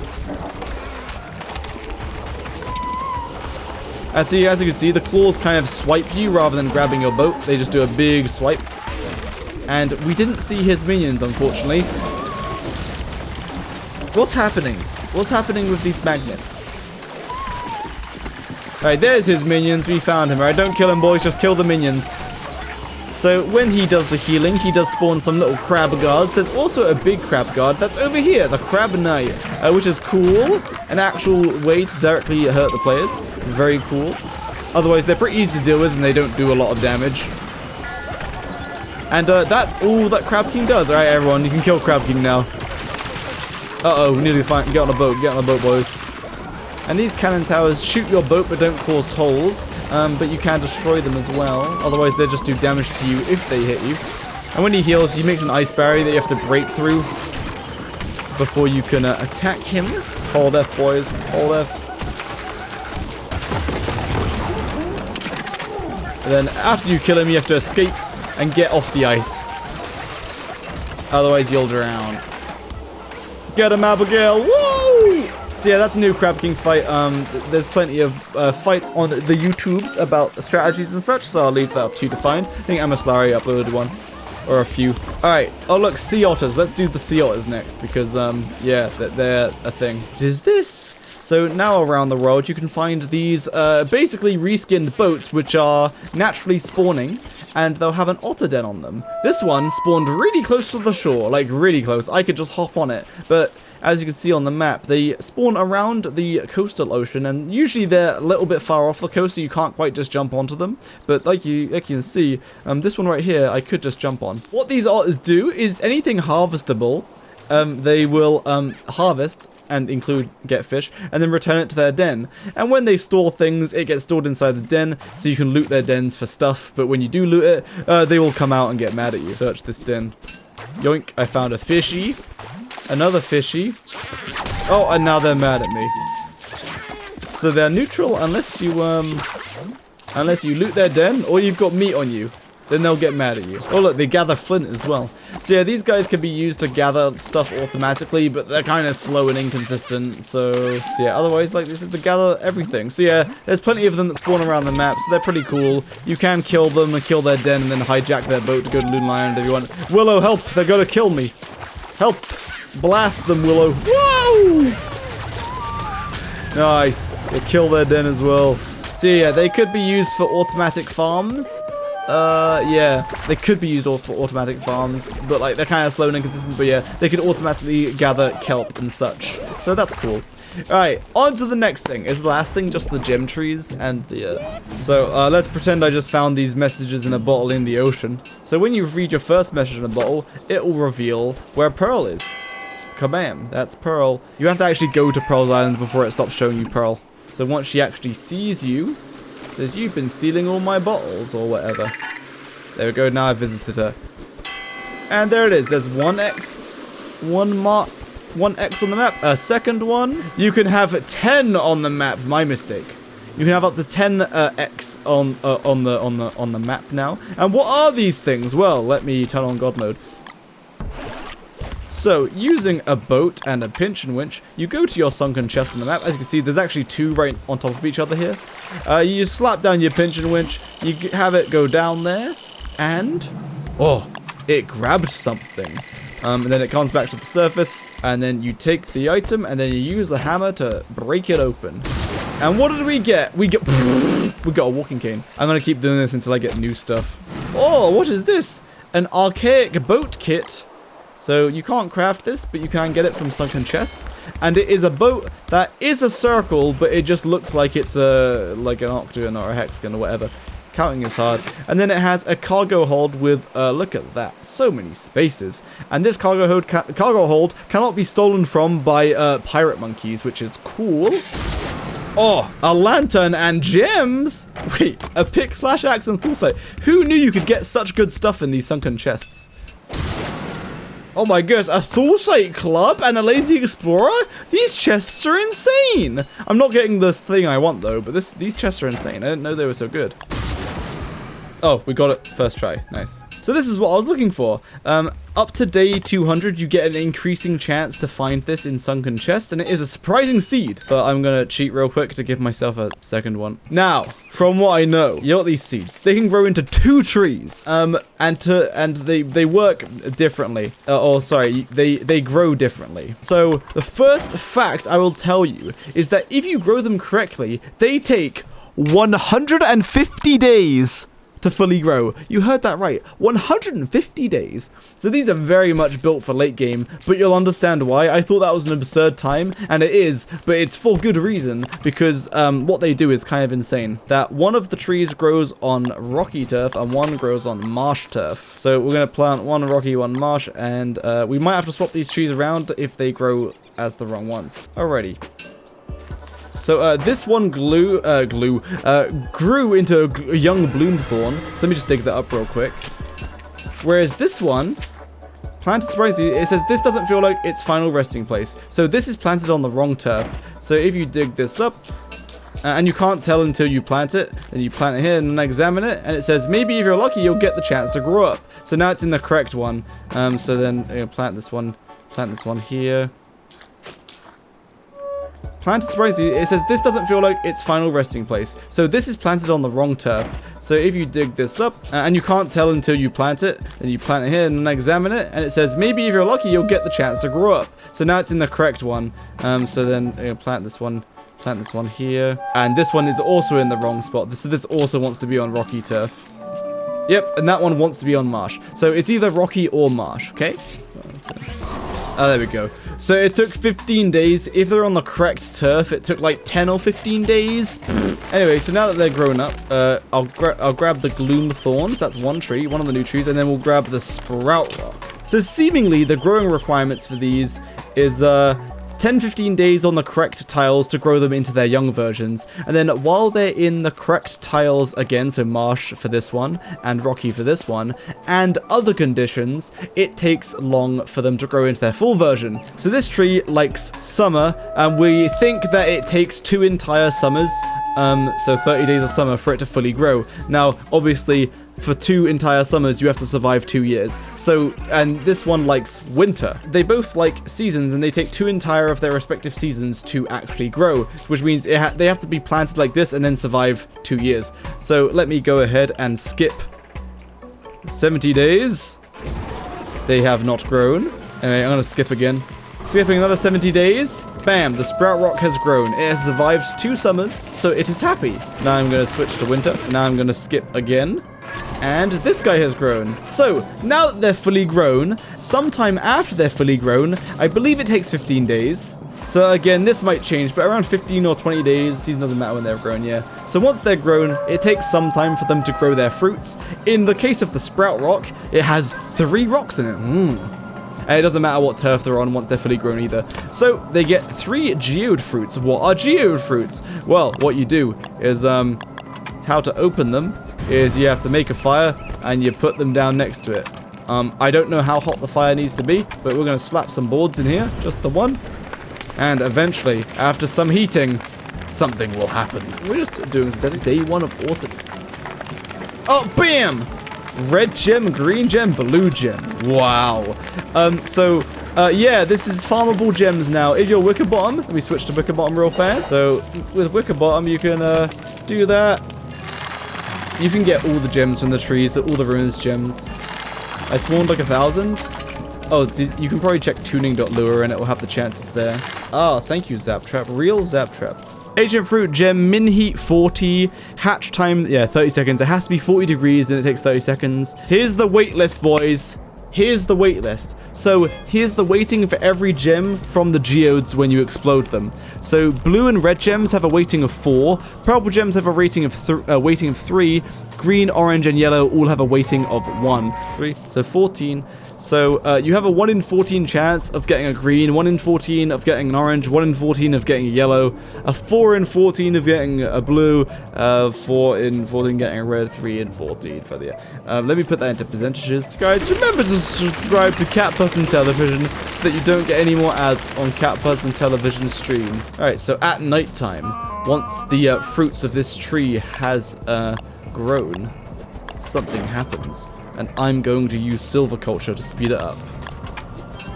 As you can see, the claws kind of swipe you rather than grabbing your boat. They just do a big swipe. And we didn't see his minions, unfortunately. What's happening? What's happening with these magnets? Alright, there's his minions. We found him. Alright, don't kill him, boys. Just kill the minions. So when he does the healing, he does spawn some little crab guards. There's also a big crab guard that's over here, the Crab Knight, which is cool. An actual way to directly hurt the players. Very cool. Otherwise, they're pretty easy to deal with and they don't do a lot of damage. And that's all that Crab King does. Alright, everyone, you can kill Crab King now. Uh-oh, we need to get on a boat. Get on a boat, boys. And these cannon towers shoot your boat but don't cause holes, but you can destroy them as well. Otherwise, they just do damage to you if they hit you. And when he heals, he makes an ice barrier that you have to break through before you can attack him. Hold F, boys. Hold F. And then after you kill him, you have to escape and get off the ice. Otherwise, you'll drown. Get him, Abigail. Woo! So yeah, that's a new Crab King fight. There's plenty of fights on the YouTubes about strategies and such, so I'll leave that up to you to find. I think Amaslari uploaded one. Or a few. Alright. Oh, look, sea otters. Let's do the sea otters next, because, yeah, they're a thing. What is this? So now around the world, you can find these, basically reskinned boats, which are naturally spawning, and they'll have an otter den on them. This one spawned really close to the shore, like really close. I could just hop on it, but as you can see on the map, they spawn around the coastal ocean, and usually they're a little bit far off the coast, so you can't quite just jump onto them. But like you can see, this one right here, I could just jump on. What these otters do is anything harvestable, they will harvest and get fish, and then return it to their den. And when they store things, it gets stored inside the den, so you can loot their dens for stuff. But when you do loot it, they will come out and get mad at you. Search this den. Yoink, I found a fishy. Another fishy. Oh, and now they're mad at me. So they're neutral unless you loot their den or you've got meat on you. Then they'll get mad at you. Oh look, they gather flint as well. So yeah, these guys can be used to gather stuff automatically, but they're kind of slow and inconsistent. So yeah, otherwise, like this is to gather everything. So yeah, there's plenty of them that spawn around the map, so they're pretty cool. You can kill them and kill their den and then hijack their boat to go to Loon Island if you want. Willow, help! They're gonna kill me. Help! Blast them, Willow. Whoa! Nice. They kill their den as well. So yeah, they could be used for automatic farms. Yeah, they could be used for automatic farms, but like they're kind of slow and inconsistent, but yeah, they could automatically gather kelp and such. So that's cool. Alright, on to the next thing. Is the last thing just the gem trees and the, So, let's pretend I just found these messages in a bottle in the ocean. So when you read your first message in a bottle, it will reveal where Pearl is. Kabam, that's Pearl. You have to actually go to Pearl's Island before it stops showing you Pearl. So once she actually sees you, says, you've been stealing all my bottles, or whatever. There we go, now I've visited her. And there it is, there's 1x, 1x on the map. A second one, you can have 10 on the map, my mistake. You can have up to 10 x on the map now. And what are these things? Well, let me turn on God mode. So, using a boat and a pinch and winch, you go to your sunken chest on the map. As you can see, there's actually two right on top of each other here. You slap down your pinch and winch, you have it go down there, and... oh, it grabbed something. And then it comes back to the surface, and then you take the item, and then you use a hammer to break it open. And what did we get? We got a walking cane. I'm going to keep doing this until I get new stuff. Oh, what is this? An archaic boat kit. So you can't craft this, but you can get it from sunken chests. And it is a boat that is a circle, but it just looks like it's like an octagon or a hexagon or whatever. Counting is hard. And then it has a cargo hold with, look at that, so many spaces. And this cargo hold cannot be stolen from by pirate monkeys, which is cool. Oh, a lantern and gems? Wait, a pick, slash axe, and tool set. Who knew you could get such good stuff in these sunken chests? Oh my goodness, a Thorsight Club and a Lazy Explorer? These chests are insane! I'm not getting the thing I want though, but these chests are insane. I didn't know they were so good. Oh, we got it first try. Nice. So this is what I was looking for. Up to day 200, you get an increasing chance to find this in Sunken chests, and it is a surprising seed. But I'm gonna cheat real quick to give myself a second one. Now, from what I know, you got these seeds. They can grow into 2 trees, and they work differently. They grow differently. So the first fact I will tell you is that if you grow them correctly, they take 150 days to fully grow. You heard that right. 150 days. So these are very much built for late game, but you'll understand why. I thought that was an absurd time, and it is, but it's for good reason, because what they do is kind of insane. That one of the trees grows on rocky turf, and one grows on marsh turf. So we're going to plant one rocky, one marsh, and we might have to swap these trees around if they grow as the wrong ones. Alrighty. So this one grew into a young Gloomthorn. So let me just dig that up real quick. Whereas this one, planted surprisingly, it says this doesn't feel like its final resting place. So this is planted on the wrong turf. So if you dig this up, and you can't tell until you plant it, then you plant it here and then examine it, and it says maybe if you're lucky you'll get the chance to grow up. So now it's in the correct one. So then plant this one here. Planted surprisingly, it says this doesn't feel like its final resting place. So this is planted on the wrong turf. So if you dig this up, and you can't tell until you plant it, then you plant it here and then examine it, and it says maybe if you're lucky you'll get the chance to grow up. So now it's in the correct one. So then plant this one here, and this one is also in the wrong spot. So this also wants to be on rocky turf. Yep, and that one wants to be on marsh. So it's either rocky or marsh, okay? Oh, there we go. So it took 15 days. If they're on the correct turf, it took like 10 or 15 days. Anyway, so now that they're grown up, I'll grab the Gloomthorn. So that's one tree, one of the new trees, and then we'll grab the Sprout Rock. So seemingly the growing requirements for these is 10-15 days on the correct tiles to grow them into their young versions, and then while they're in the correct tiles again, so marsh for this one and rocky for this one, and other conditions, it takes long for them to grow into their full version. So this tree likes summer, and we think that it takes 2 entire summers, so 30 days of summer for it to fully grow. Now obviously for 2 entire summers you have to survive 2 years. So, and this one likes winter. They both like seasons, and they take 2 entire of their respective seasons to actually grow, which means they have to be planted like this and then survive 2 years. So let me go ahead and skip 70 days. They have not grown. Anyway, I'm gonna skip again. Skipping another 70 days. Bam, the Sprout Rock has grown. It has survived 2 summers, so it is happy. Now I'm gonna switch to winter. Now I'm gonna skip again. And this guy has grown. So now that they're fully grown, sometime after they're fully grown, I believe it takes 15 days. So again, this might change, but around 15 or 20 days, season doesn't matter when they're grown, yeah. So once they're grown, it takes some time for them to grow their fruits. In the case of the Sprout Rock, it has 3 rocks in it. And it doesn't matter what turf they're on once they're fully grown either. So they get 3 geode fruits. What are geode fruits? Well, what you do is, how to open them is you have to make a fire and you put them down next to it. I don't know how hot the fire needs to be, but we're going to slap some boards in here, just the one. And eventually, after some heating, something will happen. We're just doing some day 1 of autumn. Oh, bam! Red gem, green gem, blue gem. Wow. Yeah, this is farmable gems now. If you're Wicker Bottom, let me switch to Wicker Bottom real fast. So with Wicker Bottom, you can do that. You can get all the gems from the trees, all the ruins gems. I spawned like 1,000. Oh, you can probably check tuning.lure and it will have the chances there. Oh, thank you, Zaptrap. Real Zaptrap. Ancient fruit gem, min heat 40, hatch time, yeah, 30 seconds. It has to be 40 degrees, then it takes 30 seconds. Here's the wait list, boys. Here's the wait list. So here's the waiting for every gem from the geodes when you explode them. So blue and red gems have a waiting of 4, purple gems have a waiting of 3, green, orange, and yellow all have a weighting of 1. 3, so 14. So you have a 1 in 14 chance of getting a green, 1 in 14 of getting an orange, 1 in 14 of getting a yellow, a 4 in 14 of getting a blue, 4 in 14 getting a red, 3 in 14 for the... let me put that into percentages. Guys, remember to subscribe to Cat Person Television so that you don't get any more ads on Cat Person Television stream. Alright, so at nighttime, once the fruits of this tree has grown, something happens. And I'm going to use silviculture to speed it up.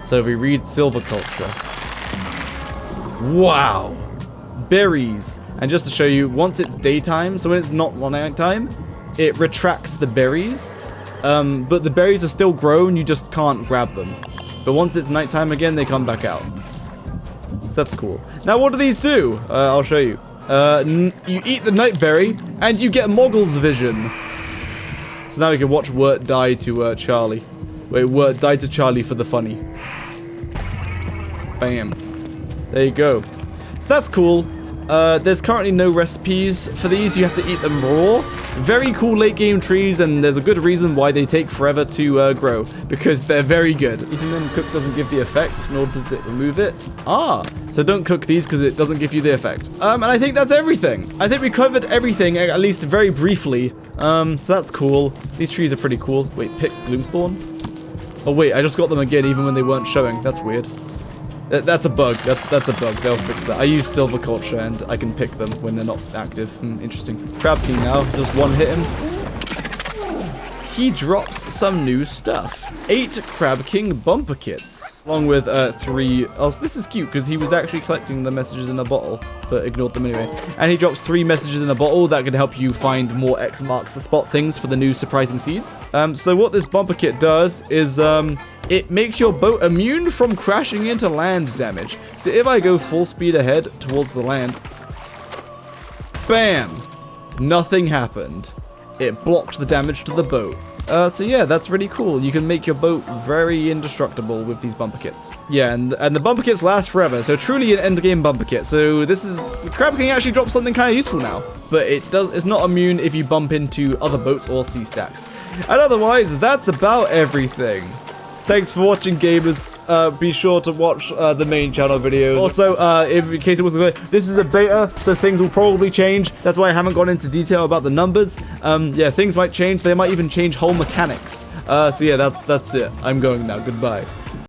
So if we read silviculture. Wow! Berries. And just to show you, once it's daytime, so when it's not nighttime, it retracts the berries. But the berries are still grown, you just can't grab them. But once it's nighttime again, they come back out. So that's cool. Now what do these do? I'll show you. You eat the nightberry, and you get Moggle's vision. So now we can watch Wurt die to Charlie. Wait, Wurt died to Charlie for the funny. Bam. There you go. So that's cool. There's currently no recipes for these. You have to eat them raw. Very cool late game trees, and there's a good reason why they take forever to grow. Because they're very good. Eating them cooked doesn't give the effect, nor does it remove it. So don't cook these because it doesn't give you the effect. And I think that's everything. I think we covered everything, at least very briefly. So that's cool. These trees are pretty cool. Wait, pick Gloomthorn? Oh wait, I just got them again even when they weren't showing. That's weird. That's a bug. That's a bug. They'll fix that. I use silviculture and I can pick them when they're not active. Interesting. Crab King now. Just one hit him. He drops some new stuff. 8 Crab King bumper kits. Along with 3... Oh, so this is cute because he was actually collecting the messages in a bottle, but ignored them anyway. And he drops 3 messages in a bottle that can help you find more X marks the spot things for the new surprising seeds. So what this bumper kit does is... it makes your boat immune from crashing into land damage. So if I go full speed ahead towards the land, bam, nothing happened. It blocked the damage to the boat. So yeah, that's really cool. You can make your boat very indestructible with these bumper kits. Yeah, and the bumper kits last forever, so truly an end game bumper kit. So this is... Crab King actually drops something kind of useful now. But it's not immune if you bump into other boats or sea stacks. And otherwise, that's about everything. Thanks for watching, gamers. Be sure to watch the main channel videos. Also, in case it wasn't clear, this is a beta, so things will probably change. That's why I haven't gone into detail about the numbers. Yeah, things might change. They might even change whole mechanics. So yeah, that's it. I'm going now. Goodbye.